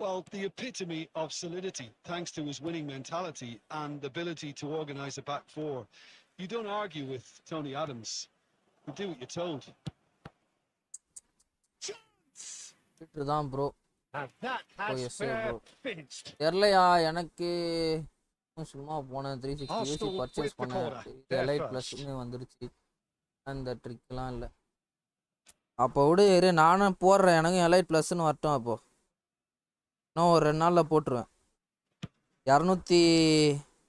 Well, the epitome of solidity, thanks to his winning mentality and ability to organise a back four. You don't argue with Tony Adams. You do what you're told. Peter தான் bro. And that has finished. தெரியலையா எனக்கு, சும்மா போன 360 UC purchase பண்ணேன். Elite ப்ளஸ்மே வந்துருச்சு, அந்த ட்ரிக்லாம் இல்லை. அப்போ விட இரு, நானும் போடுறேன். எனக்கும் எலைட் ப்ளஸ்ன்னு வரட்டும். அப்போ இன்னும் ஒரு 2 நாளில் போட்டுருவேன். 200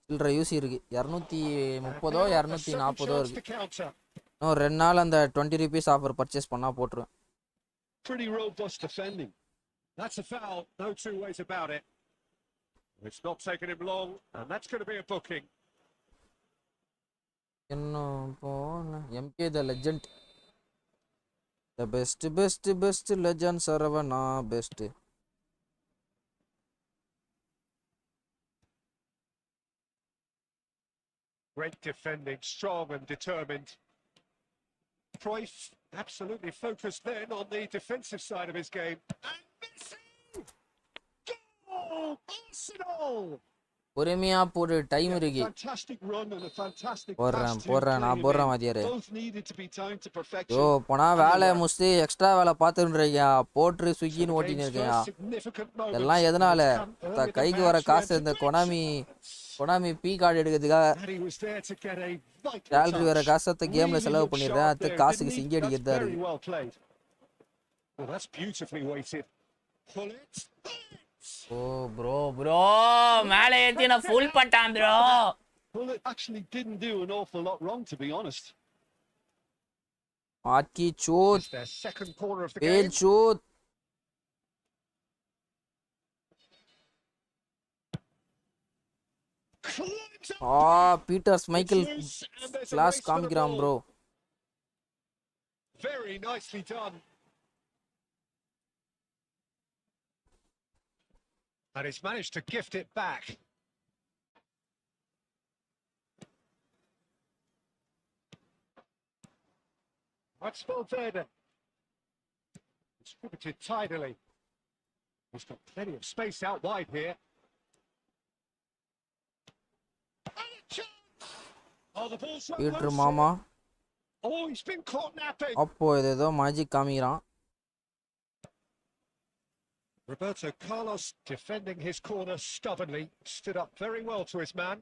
சில்லற யூசி இருக்குது, 230 240 இருக்குது. இன்னும் 2 நாள் அந்த 20 rupees ஆஃபர் பர்ச்சேஸ் பண்ணால் போட்டுருவேன். Pretty robust defending. That's a foul, no two ways about it. It's not taken him long, and that's going to be a booking. இன்னும் போன MK the legend, the best legend Saravana best. Great defending, strong and determined. Cruyff absolutely focused then on the defensive side of his game. And Messi! Goal! Arsenal! பொறுமையா போடு, time இருக்கு. Fantastic run and a fantastic போடுறேன் நான் போடுறேன் மாதிரியாரு. Both needed to be timed to perfection. யோ போனா வேலை முடிச்சுட்டு extra வேலை பார்த்துருக்கியா, போட்டு ஸ்விக்கின்னு ஓட்டின்னு இருக்கியா. இதெல்லாம் எதனால? கைக்கு வர காசு இந்த கொனாமி பி கார்டு எடுக்கிறதுக்காக சேலரி வர காசத்தை கேம்ல செலவு பண்ணிடுறேன். அது காசுக்கு சிங்கி அடிக்கிறதா இருக்கு. ஓ ப்ரோ மேலே ஏத்தி நான் ஃபுல் பண்ணிட்டான் bro. Well, it actually didn't do an awful lot wrong, to be honest. ஆட்கி சூத், their second corner of the Bale game. சூத். பீட்டர் ஸ்மைக்கிள் கிளாஸ் காமிக்கிறான் bro. Very nicely done. And he's managed to gift it back. That's Valverde. Distributed tidily. He's got plenty of space out wide here. Oh, the ball's run Peter loose. மாமா Oh, he's been caught napping. அப்போ ஏதோ magic காமிக்கிறான். Roberto Carlos defending his corner stubbornly, stood up very well to his man.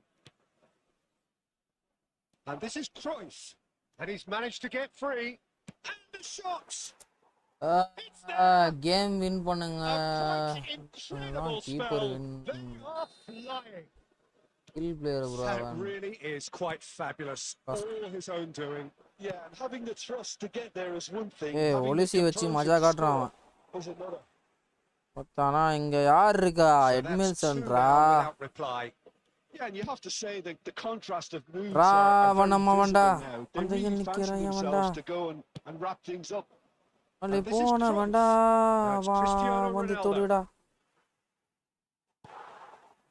And this is Cruyff, and he's managed to get free. And the shots! Game win பண்ணுங்க. Incredible keeper spell. Win, They are flying. Skill player bro That அவன். really is quite fabulous. All his own doing. Yeah, and having the thrust to get there is one thing. ஏய் Having the ஒலிசி வச்சு composure மஜா to காட்டுறான் score அவன். is another. ஆனா இங்க யார் இருக்கா? So that's two எட்மில்சன்ரா. now without reply. Yeah, and you have to say that the contrast of moods are very ராவணம் அவன்டா. visible now. They அந்த really fancy நிக்கிறான் அவன்டா. themselves to go and wrap things up. அலே And this is போன close. Banda. Now it's வா Cristiano வந்து Ronaldo. தொடுடா.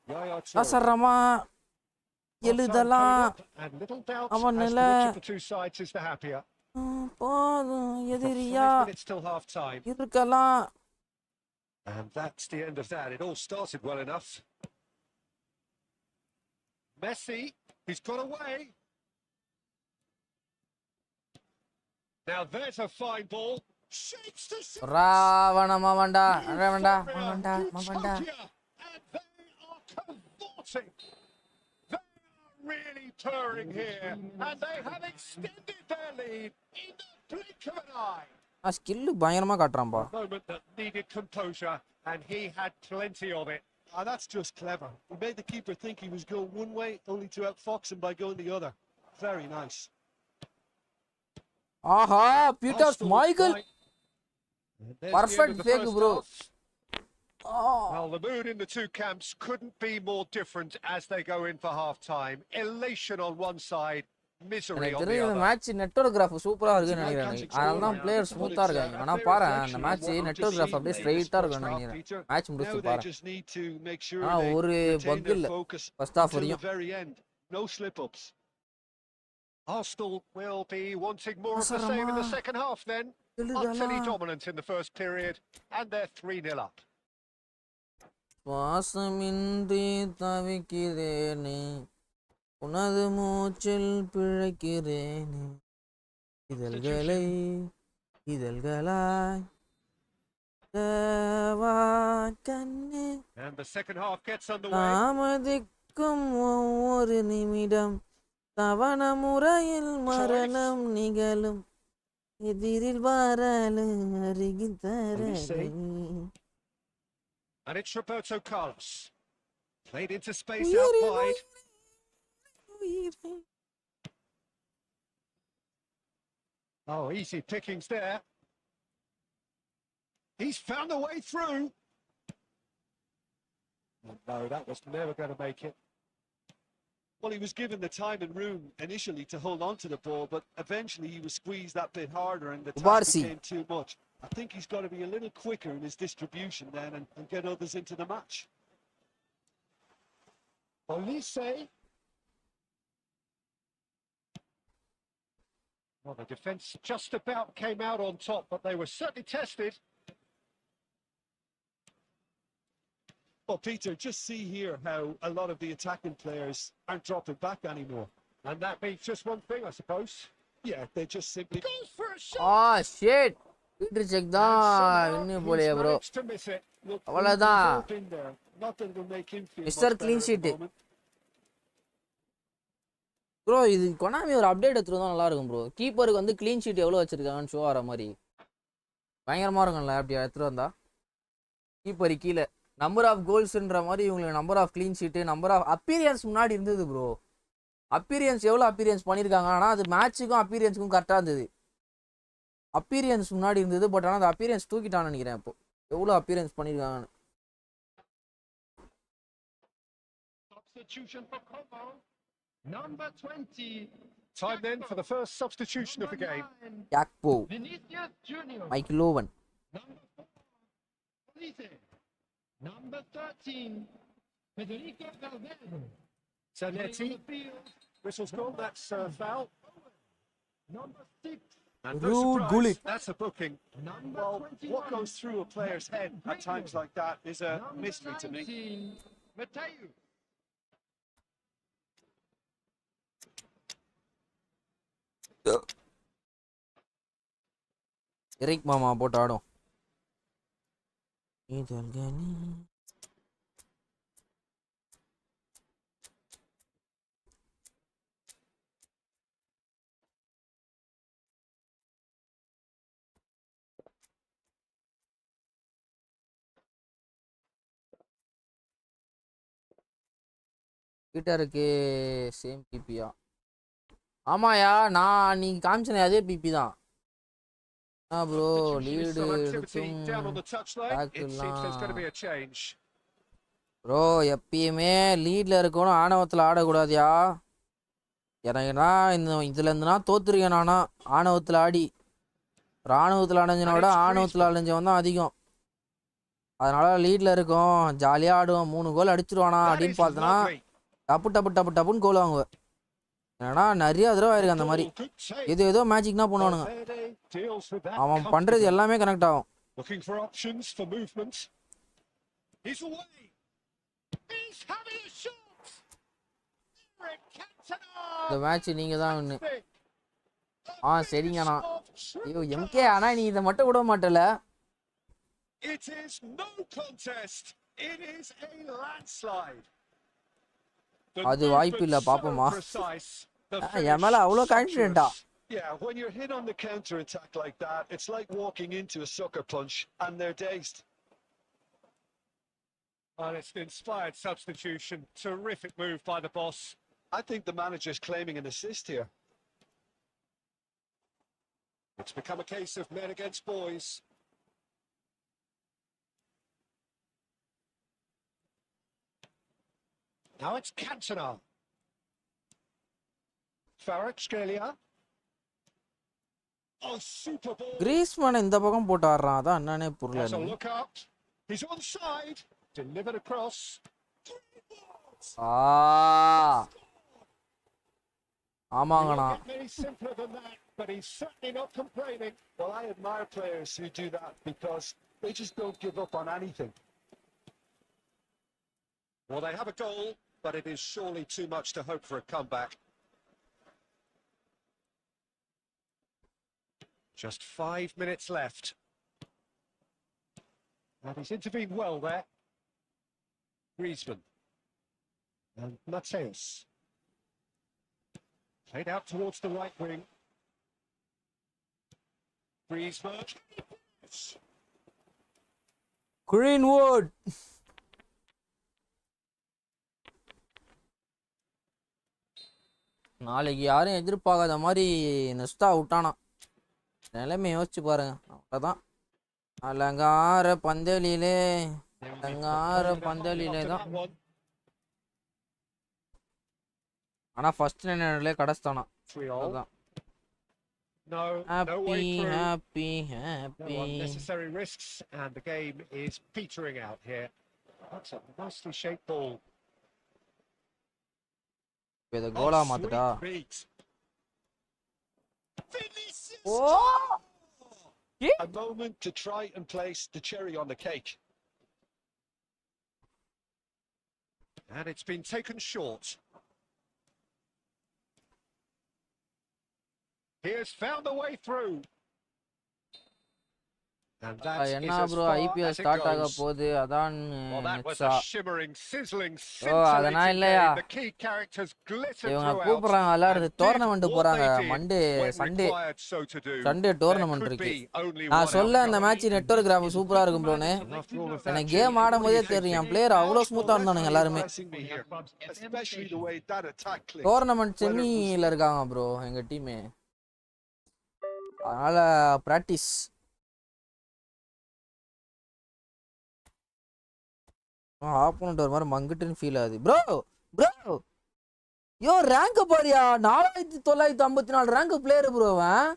Yaya Toure. அசரமா Half-time எழுதலாம். coming up, and little doubt அவன் as to நில. which of the two sides is the happier. போதும் We've got எதிரியா 5 minutes till half-time, இருக்கலாம். and that's the end of that. It all started well enough. Messi, he's got away. Now there's a fine ball. Shapes to shoot. ராவணம் அவன்டா. அவன்டா Euphoria, அவன்டா அவன்டா. utopia, and they are cavorting. They are really purring here, and they have extended their lead in the blink of an eye. Skill பயங்கரமா காட்டுறான்பா. A moment that needed composure, and he had plenty of it. Ah, that's just clever. He made the keeper think he was going one way, only to outfox him by going the other. Very nice. ஆஹா Peter Arsenal Michael. right. And there's the end Perfect of the fake, first bro. half. Well, the mood in the two camps couldn't be more different as they go in for half-time. Elation on one side, misery எனக்கு on the தெரிஞ்ச இந்த other. Match network சூப்பரா இருக்குன்னு நினைக்கிறேன். அதனால தான் player ஸ்மூத்தா இருக்காங்க. ஆனா பாரு அந்த மேட்ச் நெட்வொர்க் அப்படியே ஸ்ட்ரைட்டா இருக்குன்னு நினைக்கிறேன். மேட்ச் Now முடிச்சு they பாரு. just need to make sure ஆனா they ஒரு retain பக் their இல்ல focus first half until the வரையும். very end. No slip-ups. Arsenal will be wanting more of the Asarama. same in the second half then. Utterly dominant in the first period, and they're 3-0 up. சுவாசமின்றி தவிக்கிறேனே உனது மூச்சில் பிழைக்கிறேனே இதழ்களை இதழ்களாய் தேவா கண்ணே And the second half gets underway. தாமதிக்கும் ஒவ்வொரு நிமிடம் தவண முறையில் மரணம் நிகழும் எதிரில் வரலு அருகில் தரலு. And it's Roberto Carlos. Played into space out wide. Oh, easy pickings there. He's found a way through. No, that was never going to make it. Well, he was given the time and room initially to hold on to the ball, but eventually he was squeezed that bit harder and the task Barsi. became too much. I think he's got to be a little quicker in his distribution then and get others into the match. Olise. Well, the defence just about came out on top, but they were certainly tested. Well, Peter, just see here how a lot of the attacking players aren't dropping back anymore. And that means just one thing, I suppose. Yeah, they just simply... Goes for a shot! Ah shit Peter Cech தான் And இன்னும் somehow போலையே he's bro. managed to miss it. Look, அவ்வளவுதான். he's all been there. Not that it'll make him feel Mr. much Clean better sheet. at the moment. Bro இது Konami ஒரு update எடுத்துருந்தா நல்லா இருக்கும் bro. கீப்பருக்கு வந்து clean sheet எவ்வளோ வச்சிருக்காங்கன்னு show ஆகிற மாதிரி பயங்கரமா இருக்கும்ல அப்படி எடுத்துட்டு வந்தா. கீப்பர் கீழே நம்பர் ஆஃப் கோல்ஸ்ன்ற மாதிரி இவங்களுக்கு number of clean sheet number of appearance முன்னாடி இருந்தது ப்ரோ. அப்பீரியன்ஸ் எவ்வளோ அப்பீரியன்ஸ் பண்ணியிருக்காங்க ஆனால் அது மேட்ச்சுக்கும் அப்பீரியன்ஸுக்கும் கரெக்டாக இருந்தது. அப்பீரியன்ஸ் முன்னாடி இருந்தது பட் ஆனால் அந்த அப்பீரியன்ஸ் தூக்கிட்டான்னு நினைக்கிறேன். இப்போ எவ்வளோ அப்பீரியன்ஸ் பண்ணியிருக்காங்கன்னு. Substitution for Como. Number 20. Time then for the first substitution of the game. யாக்போ Vinicius Junior. மைக்லோவன் Number 4. Olise. Number 13. Federico Valverde. Zanetti. On the field. Whistle's gone, that's foul. Number 6. And no Ruud surprise, Gullit. that's a booking. Number Well, 21. what goes through a player's head at times like that is a Number mystery to me. 19. Mateu. Eric மாமா போட்டு ஆடும். இதழ்களே பீட்டருக்கு same கிபியா ஆமாயா நான் நீ காமிச்சனே அதே BP தான் bro Substitution is lead some activity எடுத்தும் down on the touchline. It seems there's going to டேக்கிள்லாம் be a change. Bro எப்பயுமே லீட்ல இருக்கணும் ஆணவத்தில் ஆடக்கூடாதியா எனக்குன்னா இதுல இருந்துனா தோத்துருக்கேன் நானா ஆணவத்தில் ஆடி ராணுவத்தில் அடைஞ்சனை And விட it's ஆணவத்தில் Griezmann. அடைஞ்சவன் தான் அதிகம் அதனால லீட்ல இருக்கோம் ஜாலியாக ஆடுவோம் 3 கோல் அடிச்சிருவானா That அப்படின்னு is பார்த்தனா lovely. டப்பு டப்பு டப்பு டப்புன்னு கோல் வாங்குவேன் ஏன்னா நிறைய தடவை ஆயிருக்கு அந்த மாதிரி Good take. ஏதோ மேஜிக்னா பண்ணுவானுங்க Valverde deals with that அவன் பண்றது comfortably. எல்லாமே கனெக்ட் ஆகும் Looking for options for movement. He's away. He's having a shot. Eric இந்த Cantona. மேட்ச் நீங்க தான் ஒன்று A சரிங்கண்ணா finish of ஐயோ true எம்கே ஆனா class. நீ இதை மட்டும் விட மாட்டல It is no contest. It is a landslide. The அது வாய்ப்பு movement இல்ல so பாப்போமா precise. The என் மேல finish அவ்வளோ கான்ஃபிடென்ட்டா sumptuous. Yeah, when you're hit on the counter attack like that, it's like walking into a sucker punch and they're dazed. And it's an inspired substitution. Terrific move by the boss. I think the manager's claiming an assist here. It's become a case of men against boys. Now it's Cantona. Kvaratskhelia. Oh, super ball. Griezmann இந்த பக்கம் போட்டு ஆடுறான் அதான் என்னன்னே புரியல Has a எனக்கு. look up. He's onside. Delivered across. ஆமாங்கண்ணா It may be simpler than that, but he's certainly not complaining. Well, I admire players who do that because they just don't give up on anything. Well, they have a goal, but it is surely too much to hope for a comeback. Just 5 minutes left. And he's intervened well there. Griezmann. And Mateus. Played out towards the right wing. Griezmann. Greenwood நாளைக்கு யாரும் எதிர்பார்க்காத மாதிரி நெஸ்டா விட்டானா நிலைமை யோசிச்சு பாருங்க அவ்வளோதான் அலங்கார பந்தலிலே அலங்கார பந்தலிலே தான் ஆனா ஃபர்ஸ்ட் நிலையிலே கடைசித்தானா 3-all. அதுதான் No, no happy way through. Happy No happy unnecessary risks, and the game is petering out here. That's a nicely shaped ball. இதை கோலா Oh, மாத்துட்டா sweet beat. Vinicius! Oh A moment to try and place the cherry on the cake. And it's been taken short. He has found the way through. And that is என்ன as bro far IPL as it start ஆக goes. போகுது அதான் Well, that was நெட்ஸா a shimmering, sizzling, அதெல்லாம் scintillating இல்லையா game. The key characters glittered இவங்க throughout கூப்பிடுறாங்க and விளையாடுறது did tournament what போறாங்க they did Monday when Sunday required so to do. Sunday There tournament could இருக்கு be only நான் one சொல்ல அந்த outcome. மேட்ச் நெட்வொர்க் கிராஃப் சூப்பரா இருக்கும் ப்ரோனே After all of that, எனக்கு Jimmy, கேம் ஆடும் what do போதே you தெரியும் think? பிளேயர் அவ்வளோ ஸ்மூத்தா இருந்தானுங்க எல்லாருமே Impressing me here, especially the way that attack clicked. Tournament செமியில் இருக்காங்க ப்ரோ எங்க டீமு அதனால பிராக்டிஸ் ஆப்போனண்ட் ஒரு மாதிரி மங்கிட்டுன்னு ஃபீல் ஆகுது ப்ரோ ப்ரோ யோ ரேங்க் பாரியா 4954 ரேங்க் பிளேயர் ப்ரோ அவன்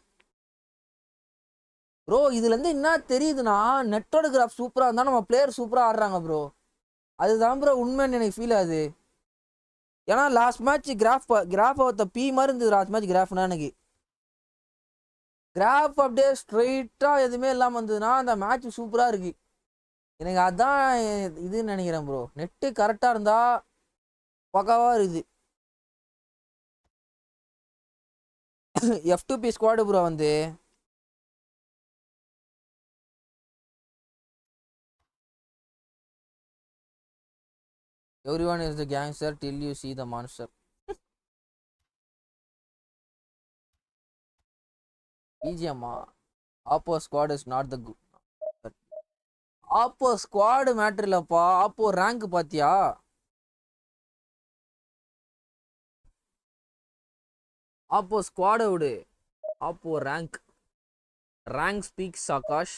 ப்ரோ இதுல இருந்து என்ன தெரியுதுன்னா நெட்டோட கிராஃப் சூப்பரா இருந்தா நம்ம பிளேயர் சூப்பரா ஆடுறாங்க ப்ரோ அதுதான் ப்ரோ உண்மைன்னு எனக்கு ஃபீல் ஆகுது ஏன்னா லாஸ்ட் மேட்ச் கிராஃப் ஒருத்த பி மாதிரி இருந்தது லாஸ்ட் மேட்ச் கிராஃப்னா எனக்கு கிராஃப் அப்படியே ஸ்ட்ரெயிட்டா எதுவுமே இல்லாமல் இருந்ததுன்னா அந்த மேட்ச் சூப்பரா இருக்கு எனக்கு அதான் இதுன்னு நினைக்கிறேன் ப்ரோ நெட்டு கரெக்டாக இருந்தா பக்காவா இருக்குது F2P ஸ்குவாடு ப்ரோ வந்து everyone is the gangster till you see the monster BGMI Oppo squad is not the good oppo squad matter இல்லப்பா ஆப்போ ரேங்க் பாத்தியா ஆப்போ ஸ்குவாடை விடு. Oppo rank speaks Akash.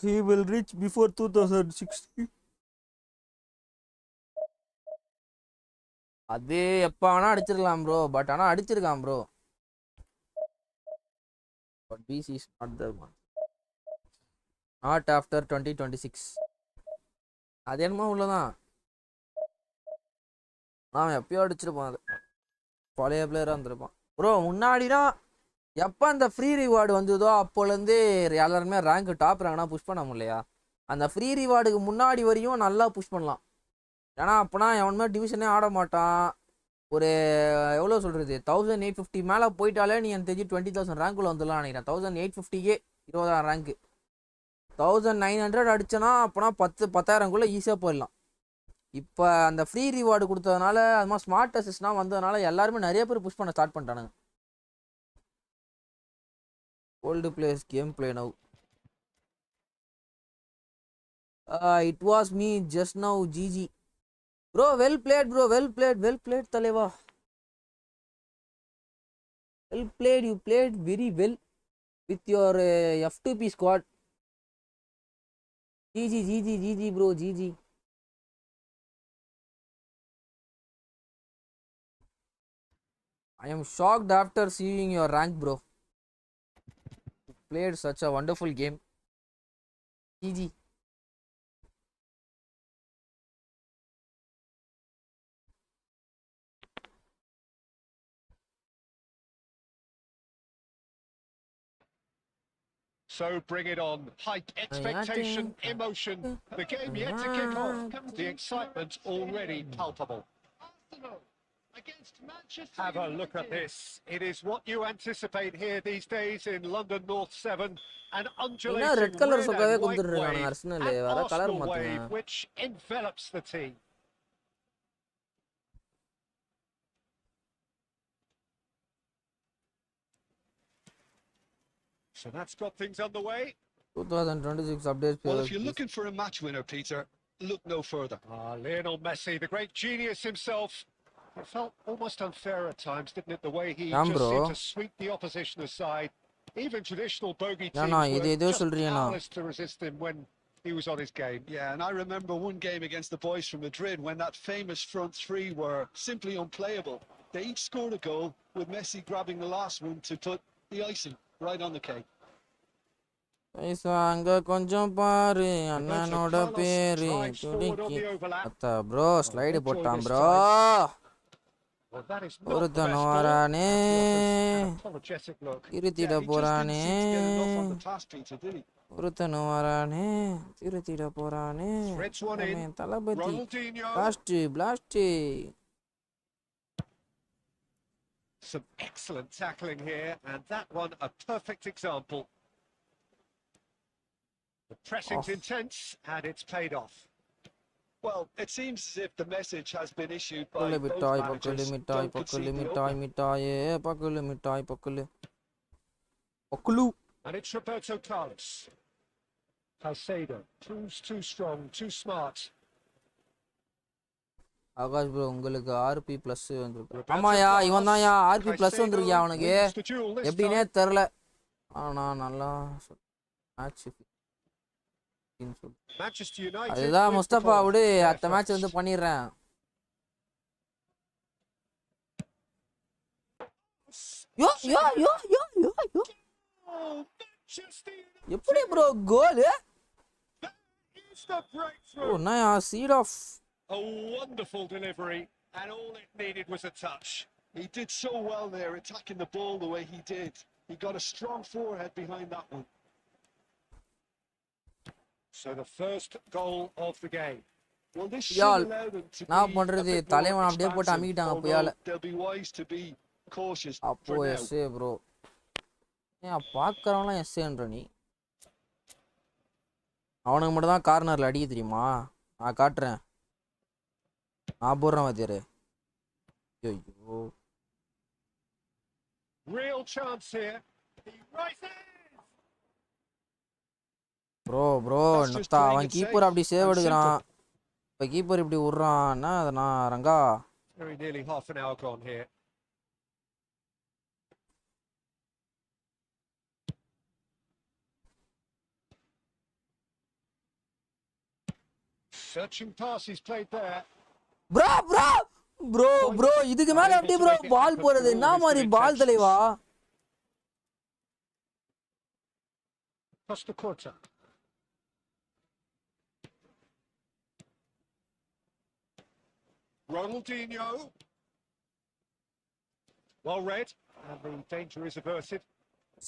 He will reach before 2060. அது எப்போ வேணா அடிச்சிருக்கலாம் bro. But ஆனால் அடிச்சிருக்கான் bro. But PC is not the one. Not after 2026. அது என்னமோ உள்ளதான். அவன் எப்பயோ அடிச்சிருப்பான். அது பழைய பிளேயராக இருந்திருப்பான் ப்ரோ. முன்னாடினா எப்போ அந்த ஃப்ரீ ரிவார்டு வந்ததோ அப்போலேருந்து எல்லாருமே ரேங்க் டாப் ரேங்க்னா புஷ் பண்ண முடியலையா? அந்த ஃப்ரீ ரிவார்டுக்கு முன்னாடி வரையும் நல்லா புஷ் பண்ணலாம். ஏன்னா அப்போனா எவனுமே டிவிஷனே ஆட மாட்டான். ஒரு எவ்வளோ சொல்கிறது, 1850 மேலே போயிட்டாலே நீ எனக்கு தெரிஞ்சு 20,000 ரேங்க்குள்ளே வந்துடலாம் நினைக்கிறேன். 1850க்கே 20,000 ரேங்க்கு. 1900 அடிச்சனா அப்போனா 10,000க்குள்ளே ஈஸியாக போயிடலாம். இப்போ அந்த ஃப்ரீ ரிவார்டு கொடுத்ததுனால அது மாதிரி ஸ்மார்ட் அசிஸ்ட்லாம் வந்ததுனால எல்லாருமே நிறைய பேர் புஷ் பண்ண ஸ்டார்ட் பண்ணிட்டானுங்க. Old players game play now. It was me just now GG. Bro, well played, bro. Well played, Taleva. Well played. You played very well with your F2P squad. GG, bro. GG. I am shocked after seeing your rank, bro. You played such a wonderful game. GG. So bring it on. Hype, expectation, emotion. The game yet to kick off. The excitement already palpable. Arsenal against Manchester Have a look at this. It is what you anticipate here these days in London North 7. An undulating red color red சொக்கவே and white கொடுத்துறாங்க wave. Arsenal. An வர colour Arsenal மாத்துங்க. wave which envelops the team. So that's got things underway. 2026 updates. Well, if you're looking for a match winner, Peter, look no further. Lionel Messi, the great genius himself. It felt almost unfair at times, didn't it? The way he Damn, just bro. seemed to sweep the opposition aside. Even traditional bogey Yeah, teams no, were இது just சொல்றியேனா. powerless to resist him when he was on his game. Yeah, and I remember one game against the boys from Madrid when that famous front three were simply unplayable. They each scored a goal with Messi grabbing the last one to put the icing right on the cake. அங்க கொஞ்சம் பாரு அண்ணனோட பேரு துடிக்கி அத்தா bro slide போட்டான் bro. Well, that is not the ஒருத்தன் best ball. வரானே An apologetic look. திருத்திட Yeah, he just didn't போறானே. seem to get enough on the pass, Peter, did he? ஒருத்தன் வரானே திருத்திட போறானே. Threads one in. Thalapathy Ronaldinho. Blast. Some excellent tackling here, and that one a perfect example. The pressing's intense, and it's paid off. Well, it seems as if the message has been issued by பக்கலு both மிட்டாய் managers. பக்கலு மிட்டாய் Don't பக்கலு concede the மிட்டாய் opener. மிட்டாயே பக்கலு மிட்டாய் பக்கலு பக்கலு. And it's Roberto Carlos. Caicedo, too strong, too smart. Akash bro உங்களுக்கு RB plus வந்துருக்கு. ஆமாயா இவன் தான் யா RB plus வந்துருக்கியா அவனுக்கு Wins the duel this எப்படின்னே time. தெரில. ஆனா நல்லா மேட்ச் Manchester United. அதுதான் with the முஸ்தபா ball. விடு They're அடுத்த மேட்ச் first. வந்து பண்ணிடுறேன். Yo yo yo yo yo yo Oh, Manchester United. எப்படி bro goal? Is the oh breakthrough. நான் seat off. A wonderful delivery, and all it needed was a touch. He did so well there, attacking the ball the way he did. He got a strong forehead behind that one. So the first goal of the game. Well, this Y'all, should allow them to நான் be a பண்றது bit more தலைவன் அப்படியே போட்டு expansive, அமிக்கிட்டாங்க although புயால. they'll be wise to be cautious அப்போ for now. Yes bro. ஏன் பார்க்குறவங்களாம் எஸ்ஏன்ற நீ? அவனுக்கு மட்டும் தான் கார்னரில் அடிக்க தெரியுமா? நான் காட்டுறேன். நான் போடுறேன் வாத்தியாரு. ஐயோ Real chance here. He rises. Bro That's just நத்தா playing அவன் it கீப்பர் safe அப்படி and சேவெடுக்கிறான். simple. இப்போ கீப்பர் இப்படி விட்றான்னா அதை நான் Ranga Very nearly half an hour gone here. Searching pass he's played there. Bro இதுக்கு மேல எப்படி ப்ரோ பால் போறது? என்ன மாதிரி பால் தலைவா? Costa Corta. Ronaldinho. Well read, and the danger is averted.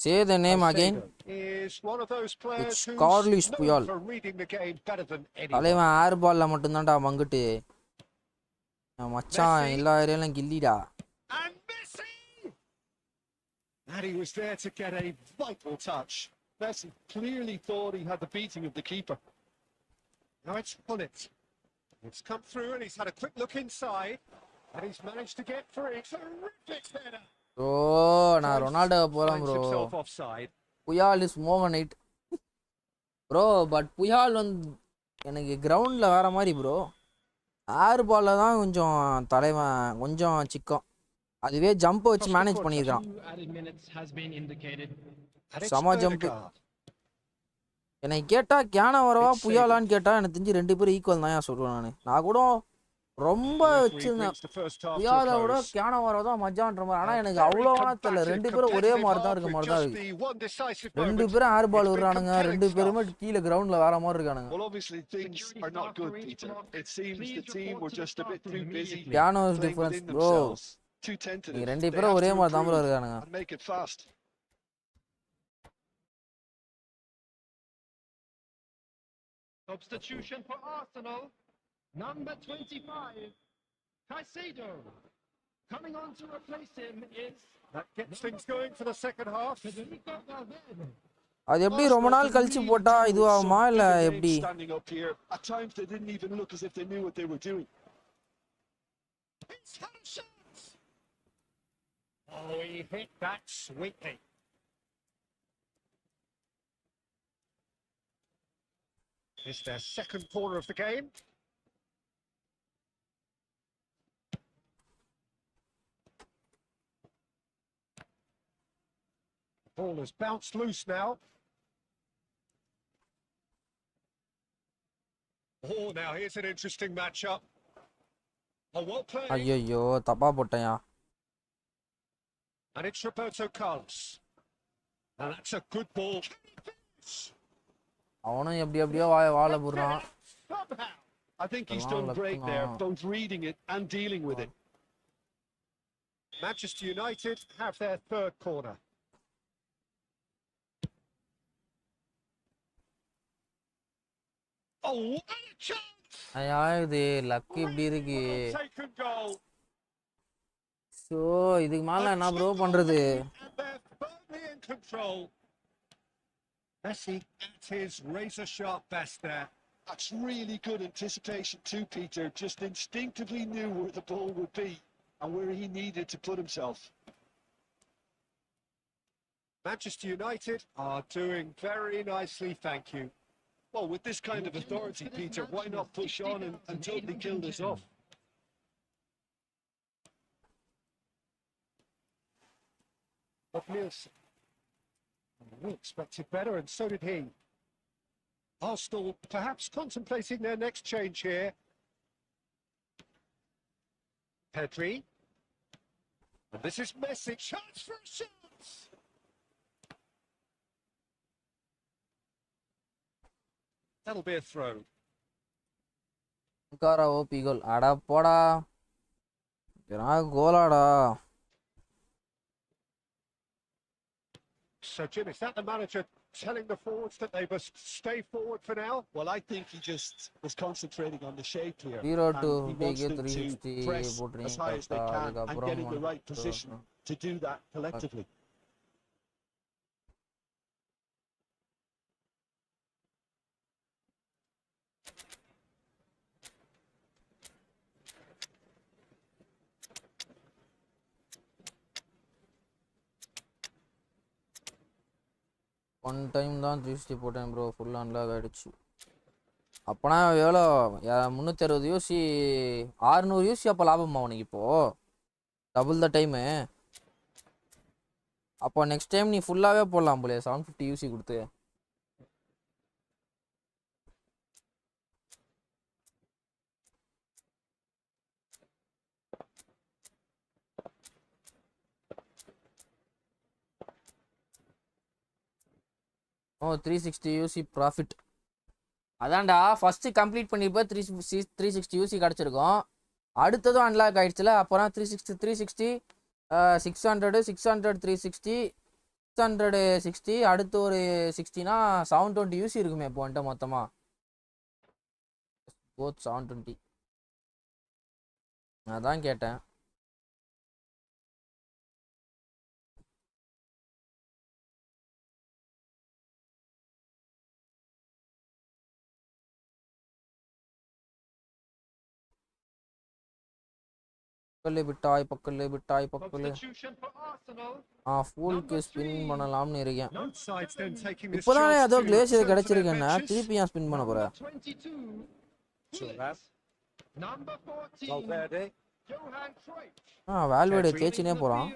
Say the name again. Is one of those players It's who's Carlos known Puyol. for reading the game better than anyone. தலைவன் ஏர் பால்ல மட்டும்தான்டா மங்குட்டு. மச்சான் எல்லா ஏரியாலும் கில்லிடா. And Messi! And he was there to get a vital touch. Messi clearly thought he had the beating of the keeper. Now it's Hullet. It's come through and he's had a quick look inside. And he's managed to get free. Terrific header. Bro நான் ரொனால்டோவை போகிறேன் Finds bro. himself offside. Puyol is மோகனைட் bro. But Puyol வந்து எனக்கு கிரவுண்டில் வேற மாதிரி bro. ஏர் பாலில் தான் கொஞ்சம் தலைவன் கொஞ்சம் சிக்கம். அதுவே ஜம்ப் வச்சு மேனேஜ் பண்ணியிருக்கான். செம ஜம்ப். என்னை கேட்டால் கேன வரவா புயாலான்னு கேட்டால் எனக்கு தெரிஞ்சு 2 பேரும் ஈக்குவல் தான் சொல்லுவேன். நான் கூட ரொம்ப வச்சிருந்தேன் புயாலை விட கேன வரதான் மஜான்ற மாதிரி. ஆனால் எனக்கு அவ்வளோவான தெரியல. 2 பேரும் ஒரே மாதிரி தான் இருக்க மாதிரி தான் இருக்கு. 2 பேரும் ஏர் பால் விடுறானுங்க. 2 பேருமே கீழே கிரவுண்டில் வேற மாதிரி இருக்கானுங்க. Well, obviously things are not good, Peter. It seems the team were just a bit too busy Piano's playing difference, within bro. themselves. Too tentative. நீங்க 2 They பேரும் have ஒரே to மாதிரி தான் ப்ரோ improve இருக்கானுங்க. and make it fast. Substitution for Arsenal. Number 25, Caicedo. Coming on to replace him is That gets things going for the second half. Federico Valverde. அது எப்படி ரொம்ப நாள் கழிச்சு போட்டா இதுவாகுமா இல்ல எப்படி? Standing up here, at times they didn't even look as if they knew what they were doing. He's had a shot. Oh, he hit that sweetly. It's their second corner of the game. The ball has bounced loose now. Oh, now here's an interesting matchup. Oh, well played. ஐயோ தப்பா போட்டேயா. And it's Roberto Carlos. And that's a good ball. அவனும் எப்படியோ வாழ போடுறான். Somehow. I think he's done great there, both reading it and dealing with it. Manchester United have their third corner. Oh, what a chance! ஐயா இது luck இப்படி இருக்கு. Taken goal. So இதுக்கு மேல என்ன ப்ரோ பண்றது? And they're firmly in control. Messi at his razor sharp best there. That's really good anticipation too, Peter. Just instinctively knew where the ball would be and where he needed to put himself. Manchester United are doing very nicely, thank you. Well, with this kind of authority, Peter, why not push on and totally kill this off? But Nielsen, we expected better, and so did he. Arsenal perhaps contemplating their next change here. Pedri. And this is Messi. Chance for a shot! That'll be a throw. காரா OP கோல். அடா போடா. நான் கோலாடா. So, Jim, is that the manager telling the forwards that they must stay forward for now? Well, I think he just was concentrating on the shape here. 0 to and he wants them 360 to press போட்டுறீங்க as high as they கரெக்டா. can and அதுக்கப்புறம் get in the right position to do that collectively. One time தான் 360 போட்டேன் bro, full unlock ஆகிடுச்சு. அப்போனா எவ்வளோ 360 UC 600 UC அப்போ லாபமா உனக்கு இப்போது டபுள் த டைமு. அப்போ நெக்ஸ்ட் டைம் நீ ஃபுல்லாகவே போடலாம் போலே 750 யூசி கொடுத்து. ஓ 360 யூசி ப்ராஃபிட். அதான்டா ஃபஸ்ட்டு கம்ப்ளீட் பண்ணிப்போ 360 யூசி கிடச்சிருக்கும். அடுத்ததும் அன்லாக் ஆகிடுச்சுல, அப்புறம் 360 600 600 360 660 அடுத்து ஒரு 60னா 720 யூசி இருக்குமே இப்போ வந்துட்டு மொத்தமாக. போத் 720. அதான் கேட்டேன். பக்கல்லே விட்டாய். ஃபுல்க்கு ஸ்பின் பண்ணலாம்னு இருக்கேன். இப்போதானே ஏதோ கிளேஷியர் கிடைச்சிருக்கேன்னா திருப்பி ஏன் ஸ்பின் பண்ண போற? வேல்வேடு தேய்ச்சினே போறான்.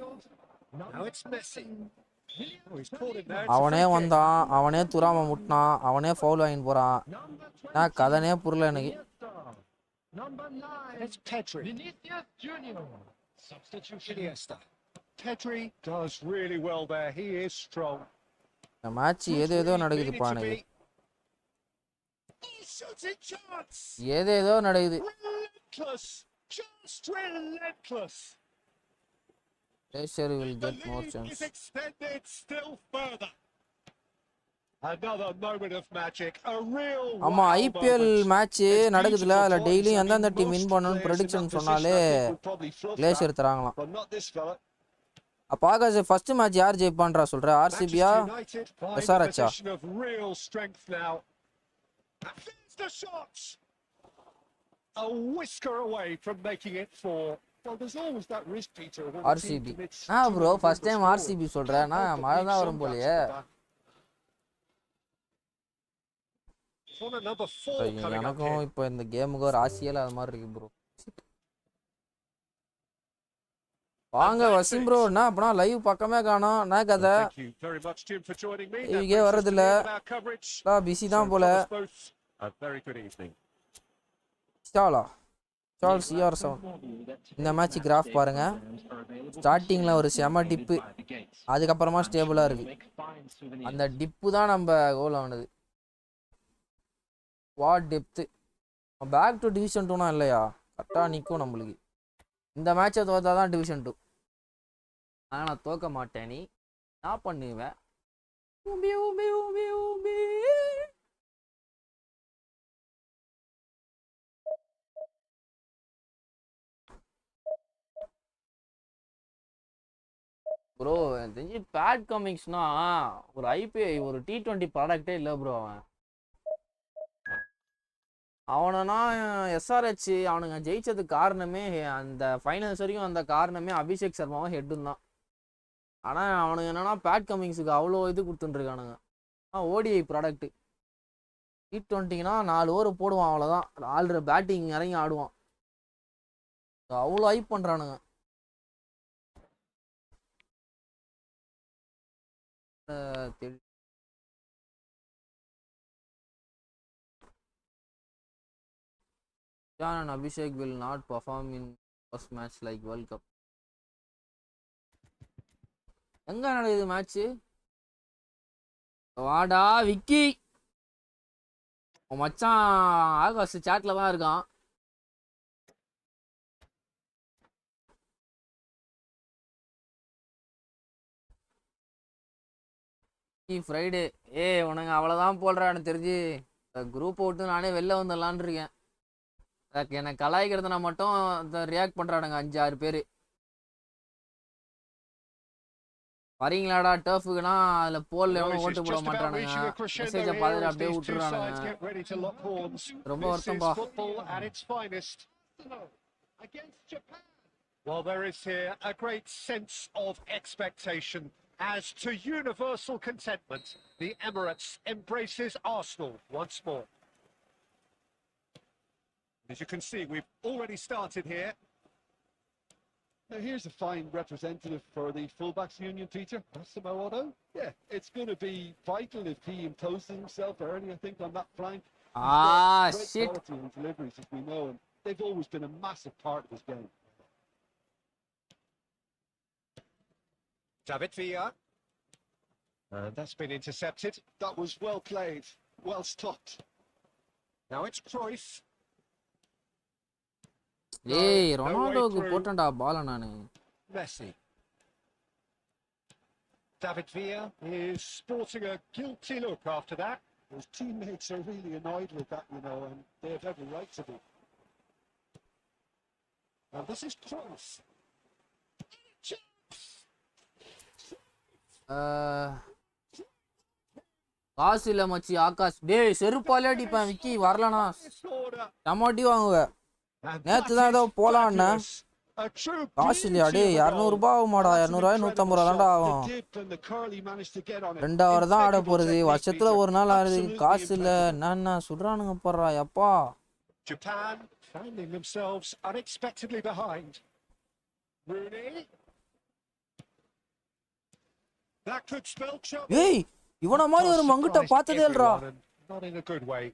அவனே வந்தான், அவனே துராம முட்டினான், அவனே ஃபவுல் வாங்கிட்டு போறான். நான் கதனே புரியல எனக்கு. It's Pedri. Vinicius Junior. Substitution. Iniesta. Pedri does really well there. He is strong. இந்த மேட்ச் ஏதோ நடக்குதுப்பா எனக்கு. ஏதோ நடக்குது. Relentless. Just relentless. Pressure will get more chance. Is extended still further. Another moment of magic. A real ஆமா, IPL match நடக்குதுல, அதுல daily எந்தெந்த team win பண்ணணும்னு ப்ரெடிக்ஷன் சொன்னாலே கிளேஷியர் தராங்களாம். அப்ப ஆகாஷ் ஃபர்ஸ்ட் மேட்ச் யார் ஜெயிப்பான்றா சொல்ற? ஆர்சிபியா எஸ்ஆர்ஹெச்சா? RCB. Bro first time RCB சொல்றேன். நான் மழை தான் வரும் போலயே. எனக்கும் இப்போ இந்த கேமுக்கு ஒரு ஆசையில அது மாதிரி இருக்கு ப்ரோ. வாங்க வசீம் ப்ரோ, என்ன அப்பனா லைவ் பக்கமே காணோம், என்ன கதை? இங்கே வர்றதில்ல, பிஸி தான் போல. இந்த மேட்ச் கிராஃப் பாருங்க. ஸ்டார்டிங்ல ஒரு செம டிப்பு, அதுக்கப்புறமா ஸ்டேபிளா இருக்கு. அந்த டிப்பு தான் நம்ம கோல் ஆனது. What depth. Back to division 2னா இல்லையா? கரெக்டாக நிற்கும் நம்மளுக்கு. இந்த மேட்சை தோற்றா தான் டிவிஷன் 2. ஆனால் நான் தோற்க மாட்டேன். நீ நான் பண்ணுவேன். ப்ரோ தெரிஞ்சு பேட் கமிங்ஸ்னா ஒரு ஐபிஐ ஒரு T20 ப்ராடக்டே இல்லை ப்ரோ. அவனா எஸ்ஆர்ஹெச் அவனுங்க ஜெயிச்சதுக்கு காரணமே, அந்த ஃபைனல்ஸ் வரைக்கும் அந்த காரணமே அபிஷேக் சர்மாவும் ஹெட்டும் தான். ஆனால் அவனுங்க என்னன்னா பேட் கமிங்ஸுக்கு அவ்வளோ இது கொடுத்துட்டுருக்கானுங்க. ODI product. T20னா 4 ஓவர் போடுவான், அவ்வளோதான். ஆல்ரெடி பேட்டிங் இறங்கி ஆடுவான். அவ்வளோ ஹைப் பண்ணுறானுங்க. and Abhishek will not perform in first match like World Cup. எங்க நடக்குது மேட்ச்? வாடா விக்கி, மச்சான் ஆகாஷ் சாட்ல தான் இருக்கான். ஃப்ரைடே உனக்கு அவ்வளோதான் போடுறான்னு தெரிஞ்சு குரூப்பை விட்டு நானே வெளில வந்துடலான் இருக்கேன். என்னை கலாய்க்கிறதுனா மட்டும் ரியாக்ட் பண்ணுறானுங்க 5-6 பேர். வரீங்களாடா டர்ஃபுக்குனா அதில் போலில் எவனும் ஓட்டு போட மாட்டானுங்க. மெசேஜை பார்த்துட்டு அப்படியே விட்டுறானுங்க. ரொம்ப வருத்தம்பா. Well, there is here a great sense of expectation. As to universal contentment, the Emirates embraces Arsenal once more. As you can see, we've already started here. Now here's a fine representative for the fullbacks union, Peter. Massimo Otto. Yeah, it's going to be vital if he imposes himself early, I think, on that flank. Great shit. quality in deliveries, as we know, and they've always been a massive part of this game. David Villa. And that's been intercepted. That was well played, well stopped. Now it's Cruyff. ஏய் No way ரொனால்டோக்கு through. போட்டேன்டா பால நானு. Messi. David Villa is sporting a guilty look after that. His teammates are really annoyed with that, you know, and they have every right to be. Now this is Cruyff. காசு இல்ல மச்சி ஆகாஷ். டேய் செருப்பாலே அடிப்பேன் விக்கி வரலனா. டமாட்டி வாங்குவ. நேத்து தான் ஏதோ போலாம்ண்ணா. காசு இல்லையா டேய் 200 ரூபாய் ஆகுமாடா. 200 ரூபாய் 150 ரூபா தான்டா ஆகும். 2 hour தான் ஆட போறது. வருஷத்துல ஒரு நாள் ஆடுது. காசு இல்ல என்னன்னா சுடுறானுங்க போடுறா எப்பா. Japan finding themselves unexpectedly behind. Rooney. That could spell trouble. ஏய் இவன மாதிரி ஒரு மங்குட்ட பார்த்ததே இல்லடா. Not in a good way.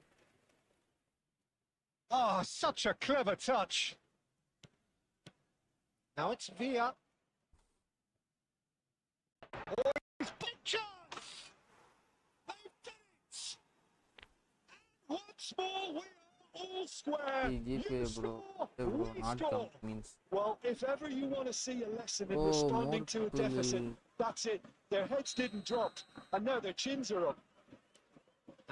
Ah, such a clever touch. Now it's Villa. Oh, it's big chance. They've done it. And once more we are all square. GP bro. Not come means. Well, if ever you want to see a lesson in responding to a deficit, that's it. Their heads didn't drop, and now their chins are up.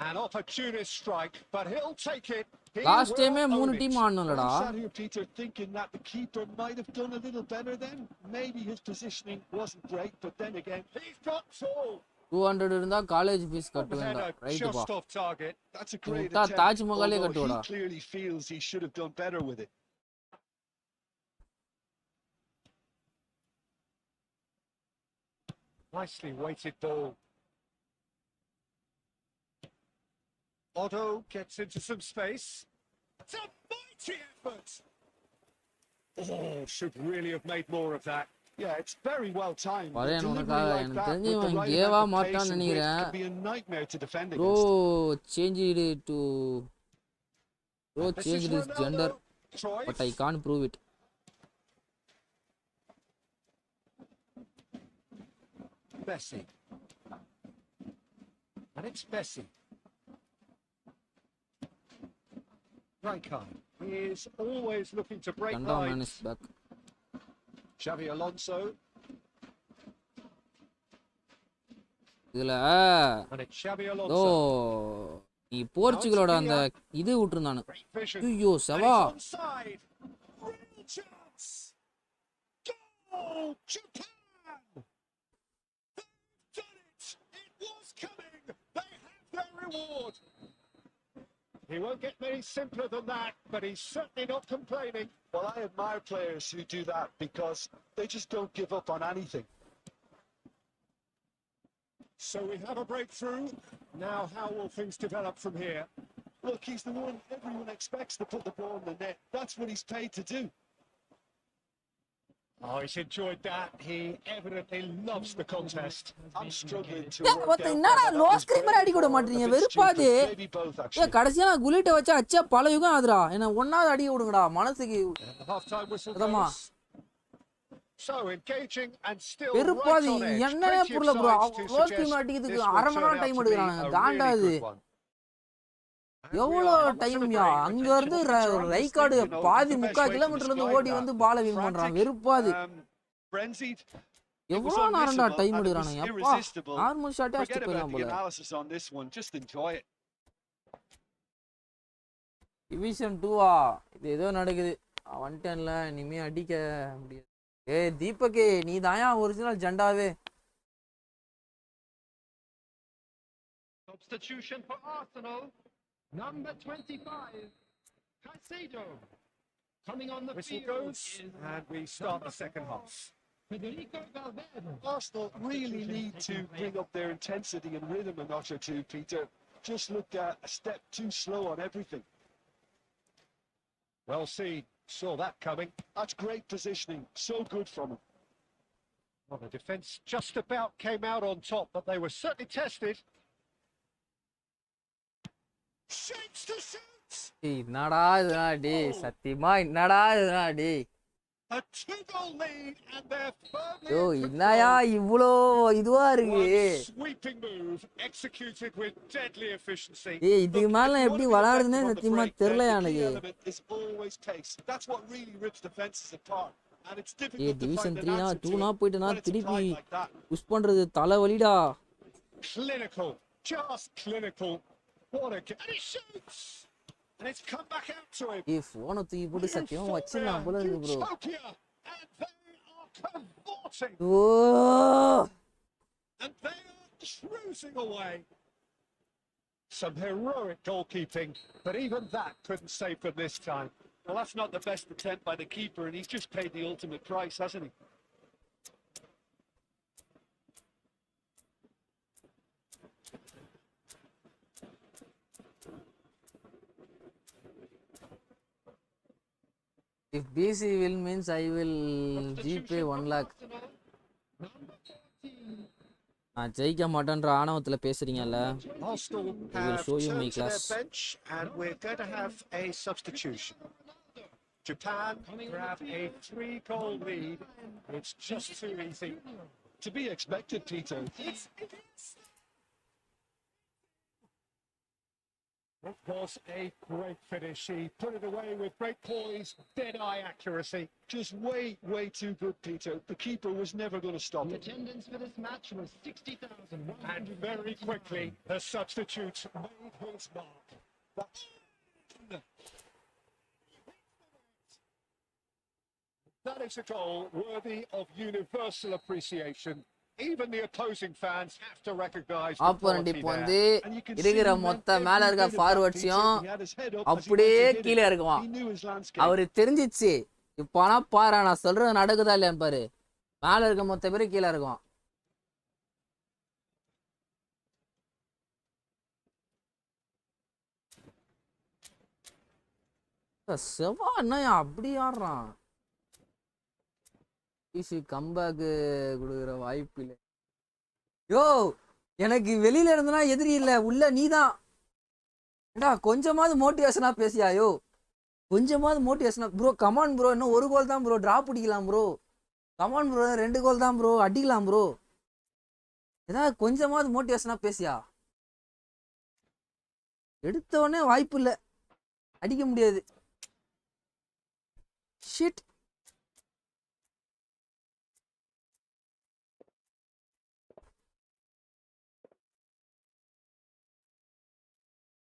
An opportunist strike, but he'll take it. Last time 3 team ஆடணும்லடா. I'm sat here, Peter, thinking that the keeper might have done a little better then. Maybe his positioning wasn't great, but then again, He's got full. 200 இருந்தா college fees கட்ட Header வேண்டாம். Right பா. just off target. that's a great விட்டா attempt. தாஜ் மஹாலே although கட்டுவடா. he clearly feels he should have done better with it. Nicely weighted ball. Otto gets into some space. It's a mighty effort. Oh, should really have made more of that. Yeah, it's very well timed. The வரேன் delivery உனக்காக. like எனக்கு that தெரிஞ்சு with the இவன் right கேவா amount of pace மாட்டான்னு and width நினைக்கிறேன். can be a nightmare to defend Bro against. changed it to This changed is his gender Ronaldo. Cruyff. but I can't prove it. Messi. And it's Messi. Rijkaard. He is always looking to break Ganda man lines. is back. Xavi Alonso. இதுல And it's Xavi oh Alonso. நீ போர்ச்சுகலோட அந்த இது விட்டுருந்தானு. Great vision. ஐயோ And செவா. he's onside. Real chance. Goal! Japan! They've done it! It was coming! They have their reward! He won't get any simpler than that, but he's certainly not complaining. Well, I admire players who do that because they just don't give up on anything. So we have a breakthrough. Now, how will things develop from here? Look, he's the one everyone expects to put the ball in the net. That's what he's paid to do. Oh, he's enjoyed that. He evidently loves the contest. I'm struggling to ஏய் work மத்த out என்னடா whether low that was screen great அடி கூட or a மாட்டீங்க bit வெறுப்பாது. stupid. Maybe both, ஏய் actually. கடைசியா நான் குலிட்ட வச்சு அச்சா பல யுகம் ஆதுடா. என்ன ஒண்ணாவது அடி விடுங்கடா மனசுக்கு. And the half-time whistle அதமா. goes. So engaging and still வெறுப்பாது right on edge. என்னனே Plenty of புரியல bro. signs to low screen suggest அடிக்கிறதுக்கு this will அரை மணி turn நேரம் out time to be எடுக்கறானுங்க. a காண்டாது. really good one. And we எவ்வளோ are on to the டைம்யா break. அங்க இருந்து ரைகார்டு பாதி 3/4 கிலோமீட்டர்ல இருந்து ஓடி வந்து பால வின் பண்றான். வெறுப்பாது. Frenzied. எவ்வளோ நேரம்டா டைம் எடுக்கறானுங்க. It was அப்பா irresistible. நார்மல் ஷாட்டே Forget அடிச்சு about போயிடலாம் the போல. analysis on this one. Just enjoy it. Division 2வா இது ஏதோ நடக்குது. வந்துட்டேன்ல இனிமே அடிக்க முடியாது. ஏய் தீபக்கே நீ தாயா original ஜெண்டாவே. Substitution for Arsenal. Number 25, Caicedo. Coming on the Whistle field goes, is and we start the second half. Federico Valverde. Arsenal really need to bring up their intensity and rhythm a notch or two, Peter. Just looked a step too slow on everything. Well seen. Saw that coming. That's great positioning. So good from him. Well, the defence just about came out on top, but they were certainly tested. Shapes to shoot! என்னடா இதுனா டேய் சத்தியமா என்னடா இதுனா டேய் A 2-goal lead and they're firmly yo in என்னயா control. இவ்வளோ இதுவா இருக்கு One sweeping move executed with deadly efficiency. ஏய் இதுக்கு Look, மேல if நான் you எப்படி want to be விளையாடுதுன்னே effective on the சத்தியமா break, தெரியல then the key எனக்கு element is always pace. That's what really rips defenses apart. And it's ஏய் difficult to division find an 3னா answer to 2னா it போயிட்டுனா when it's திருப்பி applied like that. Push பண்றது தலைவலிடா Clinical, just clinical. What a... And he shoots! And it's come back out to him. ஏய் போனை தூக்கி போட்டு சத்தியமா வச்சிடலாம் போல Euphoria, இருக்கு bro utopia, and they are cavorting. Oh And they are cruising away. Some heroic goalkeeping, but even that couldn't save them this time. Well, that's not the best attempt by the keeper, and he's just paid the ultimate price, hasn't he? if BC will means I will GPay 1 lakh நான் ஜெயிக்க மாட்டேன்ற ஆணவத்துல பேசுறீங்கல்ல Arsenal I will have show you my turned to their class. bench, and we're going to have a substitution. Japan grab a 3-goal lead. It's just too easy. To be expected, Peter. It was a great finish. He put it away with great poise, dead-eye accuracy. Just way too good, Peter. The keeper was never going to stop The it. attendance for this match was 60,000. And very quickly, the substitute made his mark. That is a goal worthy of universal appreciation. Even the opposing fans have to recognize the opponent quality இப்போ there. வந்து And you can see இருக்கிற he meant மொத்த every மேல இருக்க bit of that, ஃபார்வர்ட்ஸையும் Peter. He had his head up as he went அப்படியே to hit கீழே it. இருக்குவான் He knew his landscape. அவரு தெரிஞ்சிச்சு இப்போ ஆனா பாரு நான் சொல்றது நடக்குதா இல்லையான்னு பாரு மேல இருக்க மொத்த பேரு கீழே இருக்கும் செவ்வா என்ன அப்படி ஆடுறான் கம்பேக்கு கொடுக்குற வாய்ப்பு இல்லை யோ எனக்கு வெளியில இருந்தனா எதிரி இல்ல உள்ள நீதான் ஏண்டா கொஞ்சமாவது மோட்டிவேஷனா பேசியா யோ கொஞ்சமாவது மோட்டிவேஷனா ப்ரோ கமான் ப்ரோ இன்னும் ஒரு கோல் தான் ப்ரோ டிராப் பிடிக்கலாம் ப்ரோ கமான் ப்ரோ 2 கோல் தான் ப்ரோ அடிக்கலாம் ப்ரோ ஏதாவது கொஞ்சமாவது மோட்டிவேஷனா பேசியா எடுத்த உடனே வாய்ப்பு இல்லை அடிக்க முடியாது shit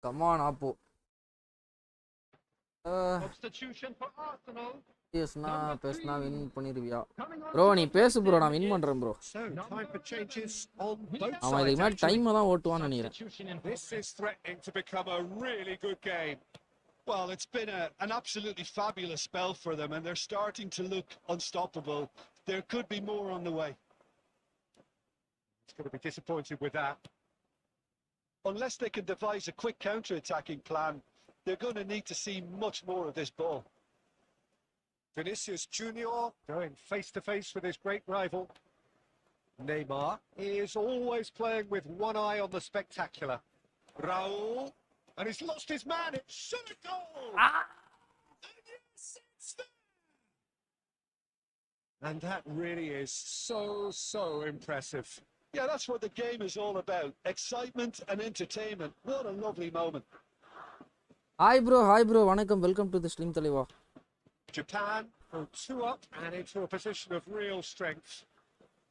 come on Substitution for Arsenal. பேசுனா வின் பண்ணிருவியா Coming on ப்ரோ to நீ the பேசு ப்ரோ break நான் வின் is பண்றேன் bro So, time for changes on both அவன் sides. இதுக்கு மாதிரி actually. டைம் தான் ஓட்டுவான்னு நினைக்கிறேன் substitution in This is threatening to become a really good game. Well, it's been an absolutely fabulous spell for them, and they're starting to look unstoppable. There could be more on the way. It's going to be disappointed with that. Unless they can devise a quick counter-attacking plan, they're going to need to see much more of this ball. Vinicius Junior going face-to-face with his great rival. Neymar is always playing with one eye on the spectacular. Raul, and he's lost his man. It's a goal! And yes, it's there! And that really is so impressive. Yeah, that's what the game is all about. Excitement and entertainment. What a lovely moment. Hi bro வணக்கம் welcome to the stream தலைவா Japan go 2 up and into a position of real strength.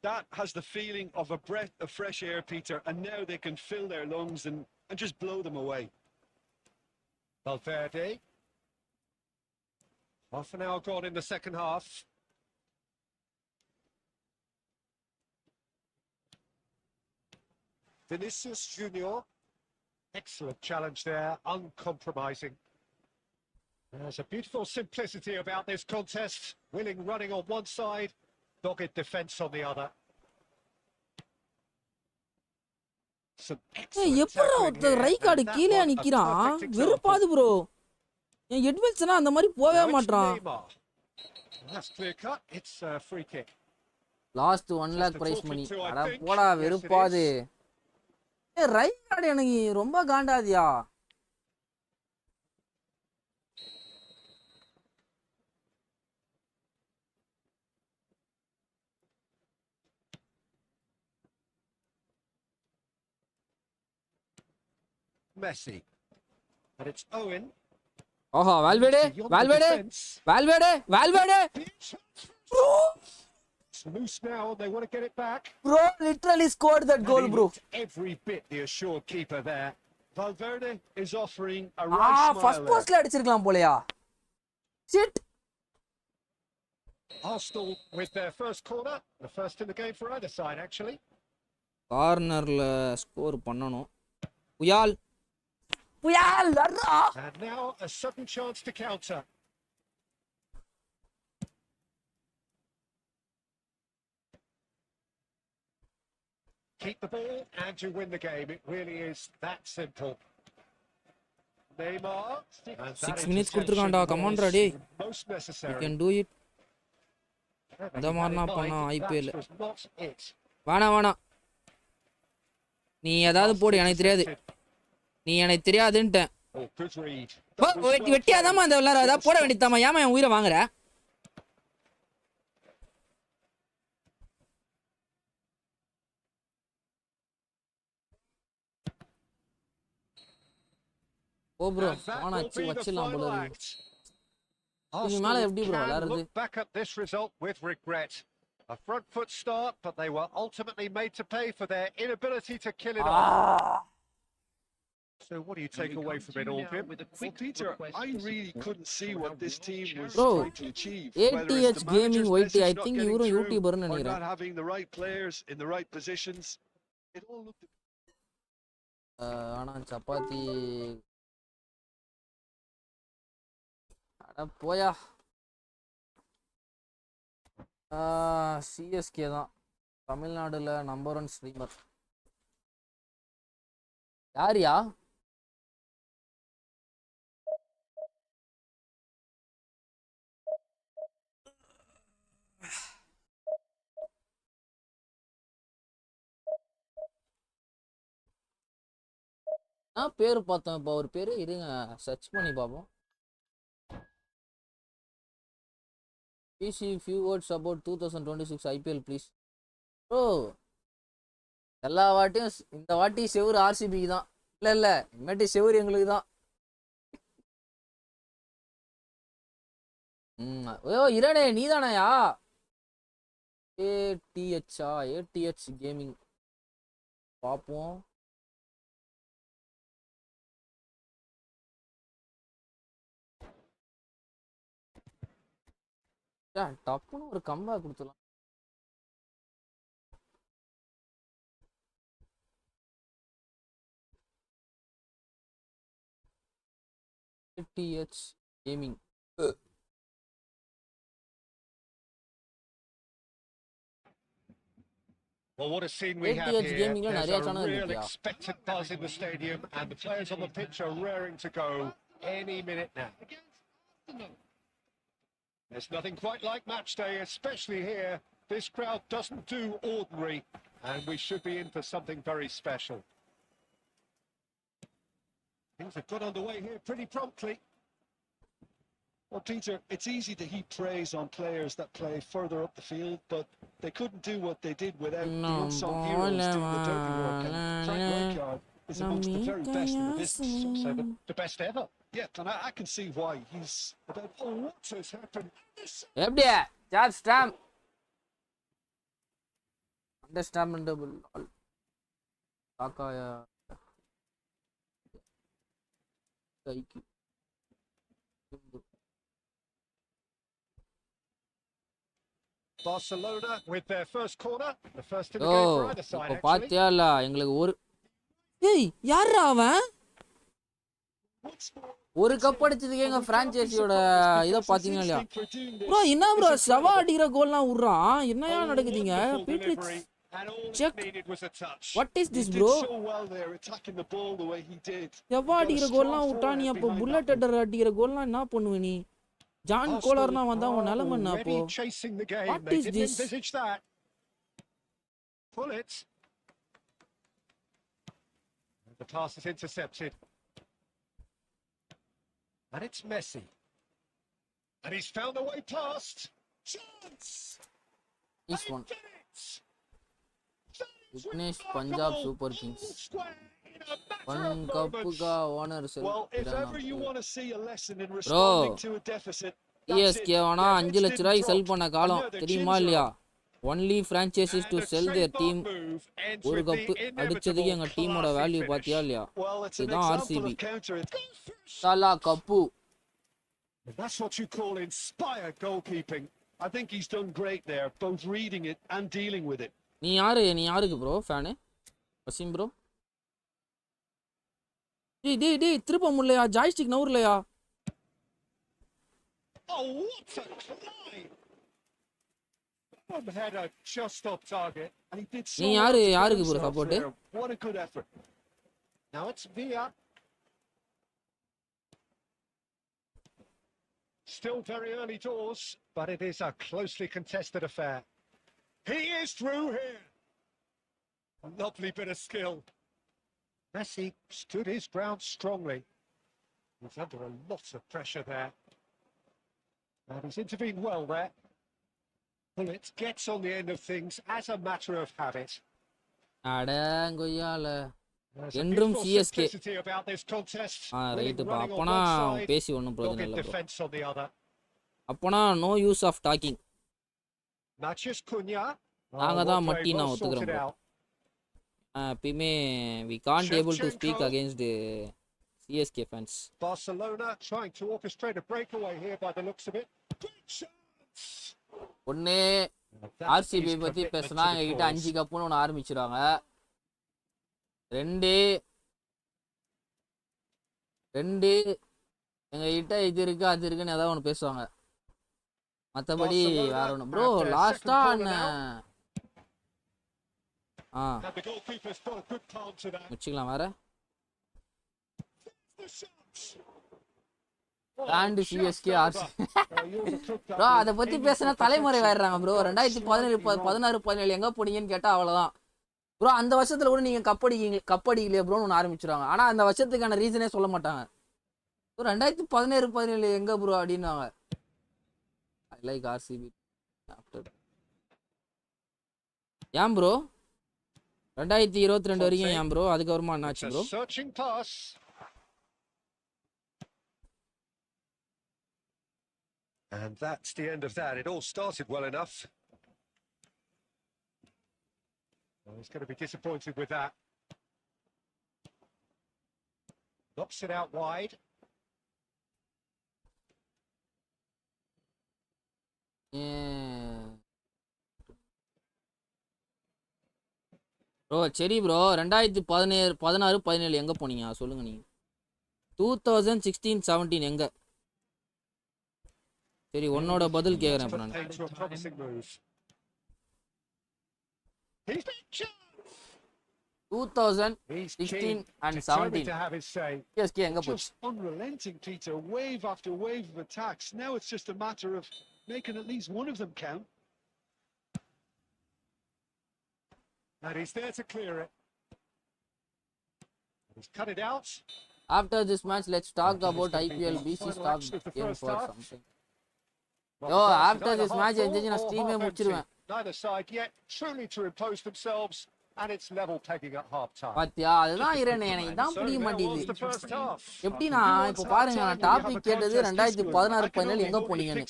That has the feeling of a breath of fresh air, Peter, and now they can fill their lungs and just blow them away. Valverde. Half an hour gone in the second half. Vinicius Junior. Excellent challenge there, uncompromising. There's a beautiful simplicity about this contest. Willing running on one side, Dogged defence on the other. Some excellent எப்பறா tackling ஒருத்த here, right card and that கீழே one a நிக்கிறான் perfect example. வெறுப்பாது bro என் எட்வெல்ஸ்னா அந்த மாதிரி போவே Now it's மாட்றான் Neymar. That's clear cut. It's a free kick. Last 1 lakh prize money அட போடா வெறுப்பாது ரைட் கார்டு எனக்கு ரொம்ப காண்டாதியா Messi. And it's Owen. ஓஹோ வால்வேடே It's loose now, and they want to get it back. bro literally scored that goal bro Every bit the assured keeper there. Valverde is offering a right smile first postல அடிச்சிருக்கலாம் போலயா shit Arsenal with their first corner, the first in the game for either side actually. கார்னர்ல score பண்ணனும் புயால் அடா And now a sudden chance to counter. Keep the ball and you win the game. It really is that simple. Neymar. 6 minutes கொடுத்திருக்கான்டா come on டா டேய் Most you necessary. can do it அந்த மாதிரினா பண்ணா IPL That was not it. வேணாம் நீ ஏதாவது போடு எனக்கு தெரியாது நீ எனக்கு தெரியாதுன்ட்டேன் Oh, good read. வெட்டியாதாமா அந்த விளையாட ஏதாவது போட வேண்டியதாமா ஏமா என் உயிரை வாங்குற ஓ ப்ரோ ஆனா வச்சிடலாம் போல இருக்கு நீ மேல எப்படி ப்ரோ விளையாடுறது Look back at this result with regret. A front foot start, but they were ultimately made to pay for their inability to kill it off. So what do you take away from it all, Pim? Well, Peter, I really couldn't see what this team was Bro, trying to achieve. Whether it's ATH the Gaming manager's YT, I message not think getting you're a through YouTuber or நினைக்கிறேன் not having the right players in the right positions. It all looked. ஆனா சப்பாத்தி அட போயா CSK தான் தமிழ்நாடுல number 1 streamer யாரியா நான் பேர் பார்த்தேன் இப்போ ஒரு பேர் இருங்க சர்ச் பண்ணி பார்ப்போம் please few words about 2026 IPL please bro எல்லா வாட்டியும் இந்த வாட்டி செவுரு ஆர்சிபிக்கு தான் இல்ல இனிமேட்டு செவுரு எங்களுக்கு தான் ஐயோ இரனே நீ தானயா ஏடிஹெச் கேமிங் பார்ப்போம் டப்புன்னு ஒரு கம்பேக் கொடுத்துலாம் ATH gaming Well, what a scene we have ATH here. Gaming la There's nariya a channel real irukku ya. expected buzz in the stadium, and the players on the pitch are raring to go any minute now. There's nothing quite like match day, especially here. This crowd doesn't do ordinary, and we should be in for something very special. Things have got underway here pretty promptly. Well, Peter, it's easy to heap praise on players that play further up the field, but they couldn't do what they did without the unsung heroes doing the dirty work. And Frank Rijkaard is amongst the very best in the business. Some say the best ever. Yeah, and I can see why. He's about. Oh, what has happened? எப்படியா job stamp understandable காக்காயா கைக்கு Barcelona with their first corner, the first in the O game for either side, இப்போ actually. பாத்தியா இல்ல எங்களுக்கு ஒரு ஏய் யாரா அவன் What ஒரு கப் அடிச்சதுக்கு எங்க பிரான்ச்சைஸியோட இத பாத்தீங்களா இல்லையா ப்ரோ? என்ன ப்ரோ செவா அடிக்கிற கோல்லாம் விடுறான்? என்னையா நடக்குதுங்க? பீட்ரிச் check. What is this bro? செவா அடிக்கிற கோல்லாம் விட்டா நீ அப்போ புல்லட் ஹெட்டர் அடிக்கிற கோல்லாம் என்ன பண்ணுவ நீ? ஜான் கோலர்னா வந்தா உன் நிலைமை என்ன அப்போ? What is this? Pull it. The pass is intercepted. And it's Messi. And he's found the way past. Chance! This one. Vignesh Punjab Super Kings. One cup ka owner sir. Well, if ever you want to see a lesson in responding to a deficit, ESK வானா 5 லட்சம் ரூபாய் செல் பண்ண காலம் தெரியுமா இல்லையா? Only franchises to sell their team. ஒரு cup அடிச்சதுக்கு எங்க டீமோட வேல்யூ பாத்தியா இல்லையா? இதுதான் ஆர்சிபி. சாலா cup. That's what you call inspired goalkeeping. I think he's done great there, both reading it and dealing with it. நீ யாருக்கு ப்ரோ ஃபேன்? வசீம் ப்ரோ. டேய் திருப்ப முடியலையா? Joystick நவுறலையா? Oh, what a climb! One header just off target, and he did so. நீ யாருக்கு bro support? What a good effort. Now it's Vour. Still very early doors, but it is a closely contested affair. He is through here. A lovely bit of skill. Messi stood his ground strongly. He's under a lot of pressure there. And he's intervened well there. Bullet gets on the end of things as a matter of habit. அடங்கொய்யால என்றும் CSK. Right பா. அப்பனா பேசி ஒண்ணும் பிரயோஜனம் இல்ல bro. அப்பனா no use of talking. நாங்க தான் மட்டி நான் ஒத்துக்கிறேன் ப்ரோ. எப்பயுமே we can't able to speak against the CSK fans. Barcelona trying to orchestrate a breakaway here by the looks of it. ஒண்ணு ஆர்சிபி பத்தி பேசினா எங்ககிட்ட 5 கப்புன்னு ஒன்று ஆரம்பிச்சிருவாங்க. ரெண்டு எங்ககிட்ட இது இருக்கு அது இருக்குன்னு ஏதாவது ஒன்று பேசுவாங்க. மற்றபடி வேற ஒன்று ப்ரோ. லாஸ்டா முடிச்சுக்கலாம் வேற. அண்ட் சிஎஸ்கே ஆர்சிபி ப்ரோ அதை பத்தி பேசினா தலைமுறை ஆயிடுறாங்க ப்ரோ. 2017 16 17 எங்க போனீங்கன்னு கேட்டா அவ்வளவுதான் ப்ரோ. அந்த வருஷத்துல கூட நீங்க கப்படிக்கலையே ப்ரோன்னு ஒன்று ஆரம்பிச்சிருவாங்க. ஆனா அந்த வருஷத்துக்கான ரீசனே சொல்ல மாட்டாங்க. 2017 17 எங்க ப்ரோ அப்படின்னுவாங்க. I like RCB after. ஏன் ப்ரோ 2022 வரைக்கும் ஏன் ப்ரோ? அதுக்கப்புறமா என்னாச்சு bro? And that's the end of that. It all started well enough. Well, he's going to be disappointed with that. Knocks it out wide. Bro சரி bro 2016 17 எங்க போனீங்க சொல்லுங்க நீங்க? 2016 17 எங்க? சரி உன்னோட பதில் கேக்குறேன் இப்ப நான். 2016 and 17 CSK எங்க போச்சு? Unrelenting, Peter. Wave after wave of attacks. Now it's just a matter of making at least one of them count. And he's there to clear it. He's cut it out. After this match, let's talk about IPL BC stock game for something. Yo, after this match, I stream முடிச்சிருவேன். Neither side yet truly to impose themselves, and it's level pegging at half time. பாத்தியா அதுதான் இரனே எனக்கு தான் புரிய மாட்டேங்குது. எப்படினா இப்போ பாருங்க நான் டாபிக் கேட்டது 2016 17 எங்க போனீங்கன்னு.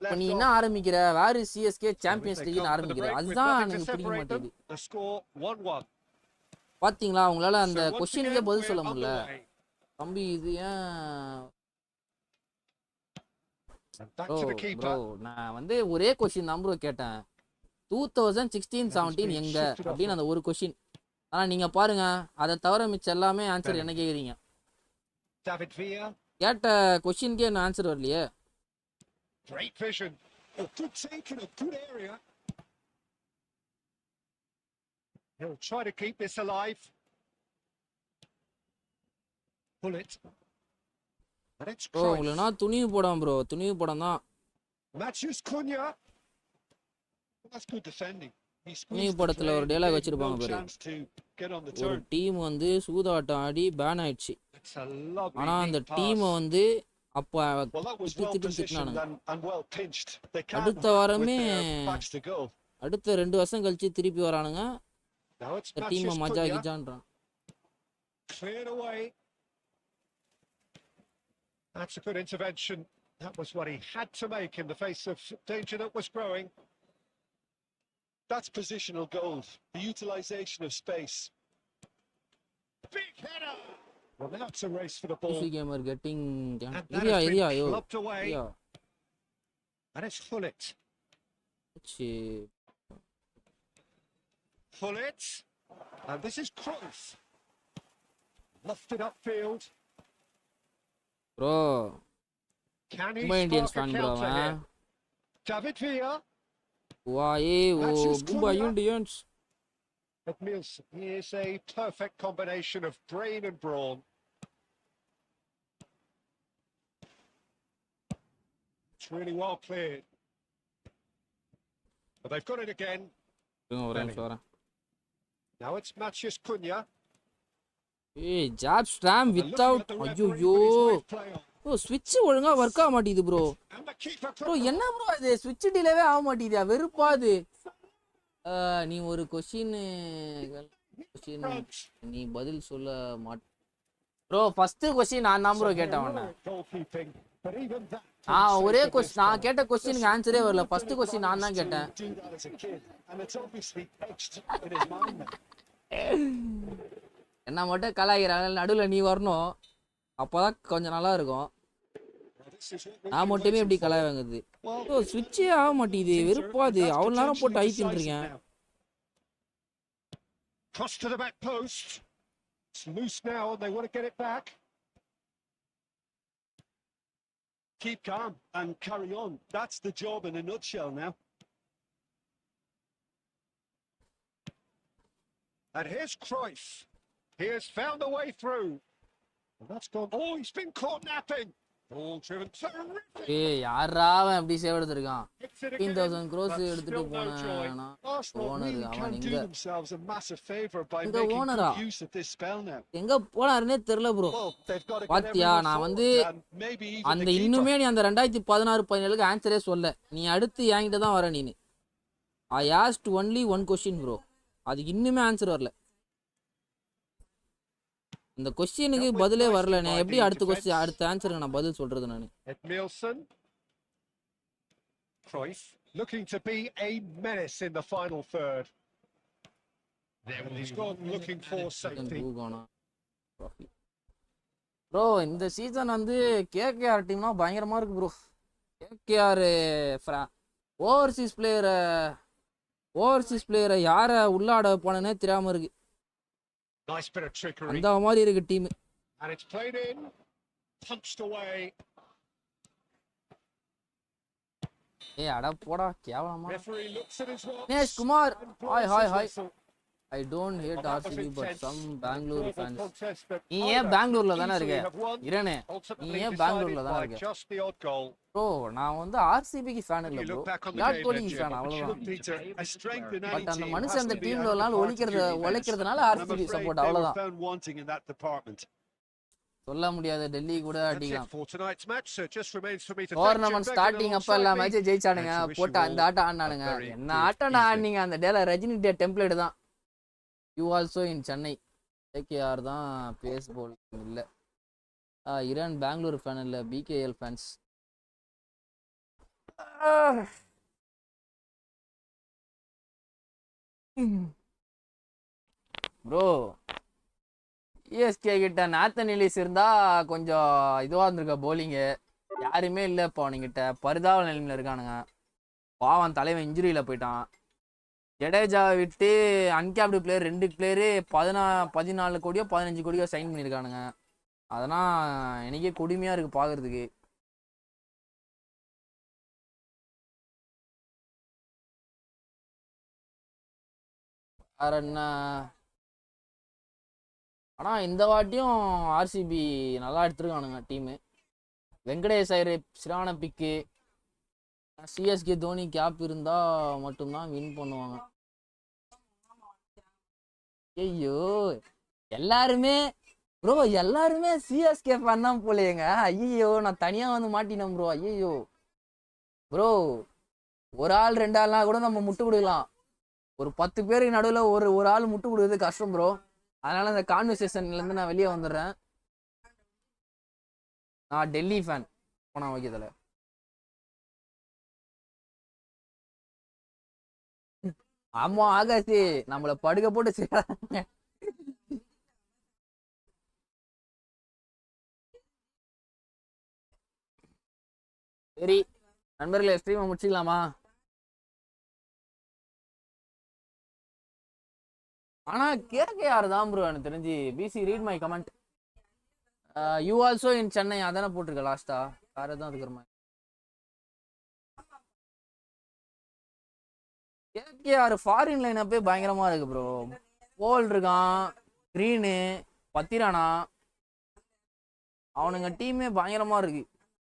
இப்போ நீ என்ன ஆரம்பிக்கிற? வேர் இஸ் CSK சாம்பியன்ஸ் லீக்னு ஆரம்பிக்கிற. அதுதான் எனக்கு புரிய மாட்டேங்குது. The score 1-1. பாத்தீங்களா உங்களால அந்த क्वेश्चनக்கே பதில் சொல்ல முடியல. தம்பி இது ஏன் bro நான் வந்து ஒரே क्वेश्चन தான் bro கேட்டேன். 2016 17 எங்க அப்படின்னு அந்த ஒரு क्वेश्चन. ஆனா நீங்க பாருங்க அதை தவிர மிச்ச எல்லாமே ஆன்சர் என்ன கேக்குறீங்க? David Villa. கேட்ட கொஸ்டினுக்கே என்ன ஆன்சர் வரலையே. Great vision. Oh, good take in a good area. He'll try to keep this alive. Pull it. And it's bro உங்களுக்கு நான் துணிவு படம் ப்ரோ, துணிவு படம் தான். Matthews Cunha. That's good defending. துணிவு படத்துல ஒரு டயலாக் வச்சிருப்பாங்க பாரு. ஒரு டீம் வந்து சூதாட்டம் ஆடி பேன் ஆயிடுச்சு. ஆனா அந்த டீம் வந்து அப்ப திட்டினானுங்க. அடுத்த வாரமே அடுத்த 2 வருஷம் கழிச்சு திருப்பி வரானுங்க. இந்த டீமை மஜா கிஜான்றான். Cleared away. That's a good intervention. That was what he had to make in the face of danger that was growing. That's positional gold, the utilisation of space. Big header! Well, now it's a race for the ball. PC gamer getting area, clubbed away. And it's Hullet. Hullet. And this is Cruyff. Lofted upfield. Bro. Can he Indians spark a counter here? David Villa. Why, Bumba Indians. Edmilson, he is a perfect combination of brain and brawn. It's really well cleared. But they've got it again. Now it's Matthews Cunha. Hey, jab stram without ayyo. Oh, switch ஒழுங்கா work ஆக மாட்டீது bro. Bro என்ன bro இது switch டிலேவே ஆக மாட்டீதியா வெறுப்பாது. நீ ஒரு question நீ பதில் சொல்ல மாட்ட. bro first question நான் தான் bro கேட்டேன் உன்ன. ஒரே क्वेश्चन நான் கேட்ட क्वेश्चனுக்கு ஆன்சரே வரல. first question நான் தான் கேட்டேன். என்ன மட்டும் கலாய்க்கிறாங்க, நடுவில் நீ வரணும், அப்போதான் கொஞ்சம் நல்லா இருக்கும். நான் மட்டுமே எப்படி கலாய் வாங்குது? ஸ்விட்சே ஆக மாட்டேங்குது, வெறுப்பாது. அவ்வளோ நேரம் போட்டு ஐத்தின்னு இருக்கேன். Cross to the back post. It's loose now and they want to get it back. Keep calm and carry on. That's the job in a nutshell now. And here's Cruyff. He has found a way through. And that's gone. Oh, he's been caught napping. Ball driven. Terrific. யாரா அவன் அப்படி save எடுத்திருக்கான்? 15,000 crores எடுத்துட்டு போனானா? Owner அவன் எங்க போனாருன்னே தெரியல bro. பாத்தியா நான் வந்து அந்த இன்னுமே நீ அந்த 2016-17க்கு ஆன்சரே சொல்ல. நீ அடுத்து என்கிட்ட தான் வர. நீனு I asked only one question bro. அதுக்கு இன்னுமே ஆன்சர் வரல. இந்த क्वेश्चனுக்கு பதிலே வரல. நான் எப்படி அடுத்த ஆன்சருக்கு நான் பதில் சொல்றது நானு? Edmilson. Cruyff looking to be a menace in the final third. He's gone looking for safety. Bro இந்த சீசன் வந்து KKR டீம்னா பயங்கரமா இருக்கு ப்ரோ. KKR ஓவர்சீஸ் பிளேயரை யார உள்ளாட போனனே தெரியாம இருக்கு. Nice bit of trickery. அந்த மாதிரி இருக்கு team. And it's played in, punched away. அட போடா கேவலமா. Referee looks at his watch. Nesh Kumar. Hi. I don't hate RCB but some Bangalore fans. நீ ஏன் பெங்களூர்ல தானே இருக்க? இரனே நீ ஏன் பெங்களூர்ல தானே இருக்க? ப்ரோ நான் வந்து RCBக்கு ஃபேன் இல்ல ப்ரோ. விராட் கோலிக்கு ஃபேன் அவ்வளவுதான். பட் அந்த மனுஷன் அந்த டீம்ல ஒரு நாள் உழைக்கிறதுனால RCB சப்போர்ட் அவ்வளவுதான். சொல்ல முடியாது, டெல்லி கூட அடிக்கலாம். டோர்னமெண்ட் ஸ்டார்டிங் அப்ப எல்லா மேட்ச் ஜெயிச்சானுங்க, போட்டு அந்த ஆட்டம் ஆடினானுங்க. என்ன ஆட்டம் ஆடினீங்க? அந்த டேல ரஜினி டே டெம்ப்ளேட் தான். You also in Chennai. KKR தான் பேஸ் பவுலிங் இல்லை. இரான் பெங்களூர் ஃபேன் இல்லை, BKL ஃபேன்ஸ். ப்ரோ ESK கிட்ட நாத்தன் எலிஸ் இருந்தா கொஞ்சம் இதுவா இருந்திருக்க போலிங்கு. யாருமே இல்லை இப்போ அவனுங்கிட்ட. பரிதாப நிலைமையில இருக்கானுங்க. பாவன் தலைவன் இன்ஜுரியில போயிட்டான். ஜடேஜாவை விட்டு அன்கேப்டு பிளேயர் 2 பிளேயரு 14 கோடியோ 15 கோடியோ சைன் பண்ணியிருக்கானுங்க. அதெல்லாம் எனக்கே கொடுமையாக இருக்குது பார்க்குறதுக்கு. வேற என்ன? ஆனால் இந்த வாட்டியும் ஆர்சிபி நல்லா எடுத்துருக்கானுங்க டீமு. வெங்கடேஷ் ஐயர் சிறான பிக்கு. சிஎஸ்கே தோனி கேப் இருந்தால் மட்டும்தான் வின் பண்ணுவாங்க. ஐயோ எல்லாருமே ப்ரோ எல்லாருமே சிஎஸ்கே ஃபேன் தான் போலேங்க. ஐயோ நான் தனியாக வந்து மாட்டினேன் ப்ரோ. ஐயோ ப்ரோ ஒரு ஆள் 2 ஆள்னா கூட நம்ம முட்டு கொடுக்கலாம். ஒரு 10 பேருக்கு நடுவில் ஒரு ஆள் முட்டு கொடுக்குறது கஷ்டம் ப்ரோ. அதனால இந்த கான்வர்சேஷன்லேருந்து நான் வெளியே வந்துடுறேன். நான் டெல்லி ஃபேன். போனா ஓகே தலை. ஆமா ஆகாசி நம்மளை படுக்க போட்டு செய்யறாங்க. சரி நண்பர்களே ஸ்ட்ரீமை முடிச்சுக்கலாமா? ஆனா கேகேஆர் தான் ப்ரோ எனக்கு தெரிஞ்சு. Please read my comment. You also in Chennai அதானே போட்டிருக்க லாஸ்டா. வேற எதுவும் அதுக்கு மாதிரி கேகேஆர் ஃபாரின் லைனப்பே பயங்கரமா இருக்கு ப்ரோ. போல் இருக்கான், கிரீனு, பத்திரானா, அவனுங்க டீமே பயங்கரமா இருக்கு.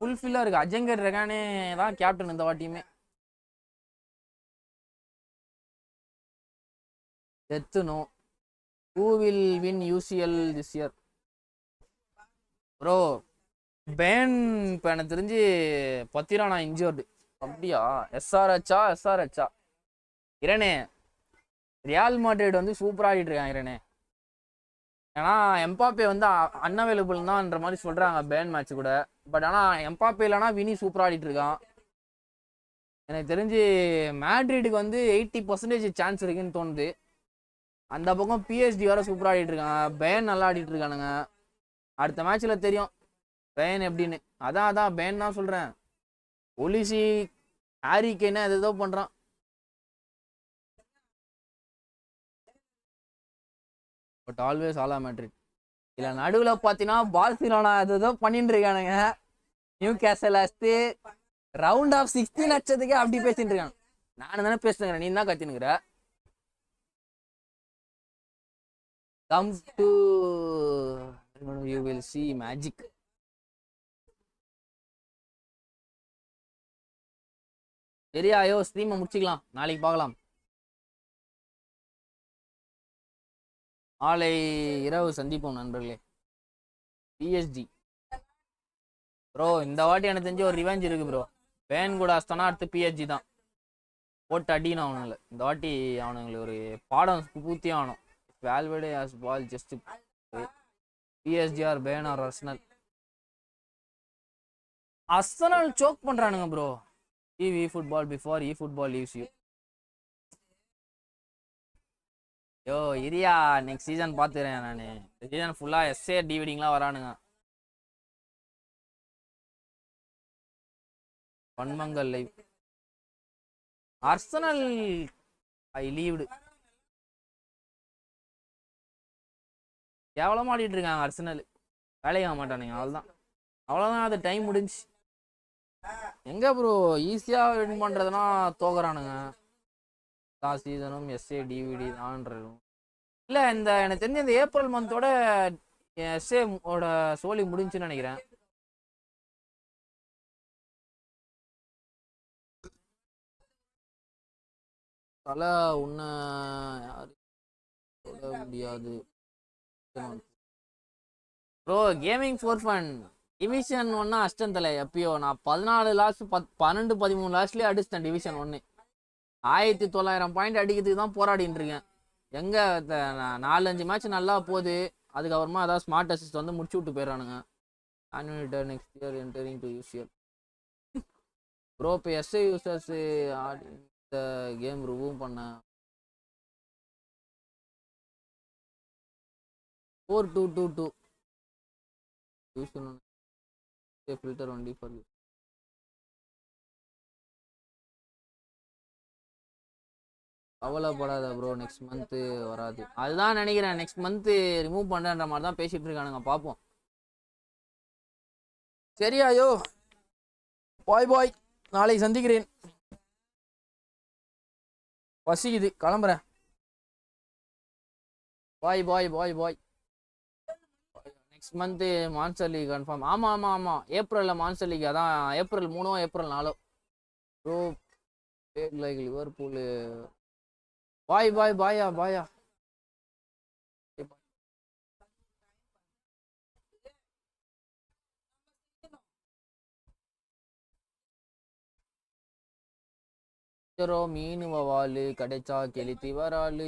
ஃபுல்ஃபில்லா இருக்கு. அஜங்கர் ரெகானே தான் கேப்டன் இந்த வாட்டியுமே. எத்துனோ who will win UCL this year? Bro பேன் இப்போ எனக்கு தெரிஞ்சு பத்திரானா இன்ஜூர்டு. அப்படியா? எஸ்ஆர்ஹெச்சா இரனே ரியால் மாட்ரிட் வந்து சூப்பராக ஆடிட்டு இருக்கான் இரனே. ஏன்னா எம்பாப்பே வந்து அன்அவைலபிள் தான்ன்ற மாதிரி சொல்கிறாங்க பேன் மேட்ச் கூட. பட் ஆனால் எம்பாப்பே இல்லைனா வினி சூப்பராக ஆடிட்டு இருக்கான். எனக்கு தெரிஞ்சு மேட்ரிட்டுக்கு வந்து 80% சான்ஸ் இருக்குன்னு தோணுது. அந்த பக்கம் பிஎஸ்டி வேற சூப்பராக ஆடிட்டு இருக்காங்க. பேன் நல்லா ஆடிட்டு இருக்கானுங்க. அடுத்த மேட்ச்சில் தெரியும் பேன் எப்படின்னு. அதான் பேன் தான் சொல்கிறேன். ஒலிசி ஹாரிக்கேனா எதோ பண்ணுறான். But always Ala Madrid. இல்லை நடுவில் பார்த்தீங்கன்னா பார்சிலோனா எதோ பண்ணிட்டு இருக்கானுங்க. நியூ கேசல் அஸ்து ரவுண்ட் ஆஃப் 16 அச்சதுக்கே அப்படி பேசிட்டு இருக்காங்க. நான் தானே பேசுகிறேன், நீ தான் கத்தினுங்கிற. Come to you will see magic. சரியா? ஐயோ ஸ்ட்ரீமை முடிச்சுக்கலாம். நாளைக்கு பார்க்கலாம். நாளை இரவு சந்திப்போம் நண்பர்களே. பிஎஸ்டி ப்ரோ இந்த வாட்டி எனக்கு தெரிஞ்சு ஒரு ரிவெஞ்ச் இருக்கு ப்ரோ. பேன் கூட அஸ்தானா அடுத்து பிஎஸ்ஜி தான் போட்டு அடிக்கணும் அவனுங்களை. இந்த வாட்டி அவனுங்களுக்கு ஒரு பாடம் பூர்த்தி ஆகணும். Valverde has ball just PSG or Bayern or Arsenal. Arsenal choke பண்றானுங்க bro. eFootball before eFootball leaves you. Yo இரியா நெக்ஸ்ட் சீசன் பார்த்துக்கிறேன் நான். இந்த சீசன் ஃபுல்லாக எஸ்ஏ டிவிடிங்லாம் வரானுங்க. பன்மங்கல் லைவ் ஆர்சனல் ஐ லீவ்டு. கேவலமாக ஆடிட்டு இருக்காங்க அர்சனல். வேலைக்கு ஆக மாட்டானுங்க. அவ்வளோதான் அது டைம் முடிஞ்சு. எங்கே ப்ரோ ஈஸியாக வின் பண்ணுறதுனா தோக்குறானுங்க. எல்லா சீசனும் எஸ்ஏ டிவிடி தான்றது இல்லை. இந்த எனக்கு தெரிஞ்ச இந்த ஏப்ரல் மந்தோட எஸ்ஏ ஓட சோலி முடிஞ்சுன்னு நினைக்கிறேன். தலை உன்னை யாரு சொல்ல முடியாது bro. Gaming for fun division 1 அஷ்டம் தலை. எப்பயோ நான் 14 லாஸ்ட் 12 13 லாஸ்ட்லேயே அடிச்சிட்டேன் டிவிஷன் 1. 1900 பாயிண்ட் அடிக்கிறதுக்கு தான் போராடிட்டு இருக்கேன். எங்கே 4-5 மேட்ச் நல்லா போகுது. அதுக்கப்புறமா அதாவது ஸ்மார்ட் அசிஸ்ட் வந்து முடிச்சு விட்டு போயிடறானுங்க. ஆன்வல் next year entering to UCL bro. இப்போ எஸ்ஏ யூசர்ஸ் இந்த கேம் ரிவ்யூ பண்ணேன். 4222 ஃபில்டர் ஒன்லி ஃபார் யூ. கவலைப்படாத ப்ரோ நெக்ஸ்ட் மந்த்து வராது. அதுதான் நினைக்கிறேன். நெக்ஸ்ட் மந்த்து ரிமூவ் பண்ணுறன்ற மாதிரி தான் பேசிகிட்டு இருக்கானுங்க. பார்ப்போம். சரியாயோ பாய் பாய், நாளை சந்திக்கிறேன். பசிக்குது, கிளம்புறேன். Bye bye bye bye. Next month monster league confirm. ஆமாம் ஆமாம் ஆமாம், ஏப்ரலில் மான்சர் லீக். அதான் April 3 April 4. Bro like Liverpool. Bye bye பாயா பாயா. மீன் வவாலு கிடைச்சா கெளுத்தி வராலு.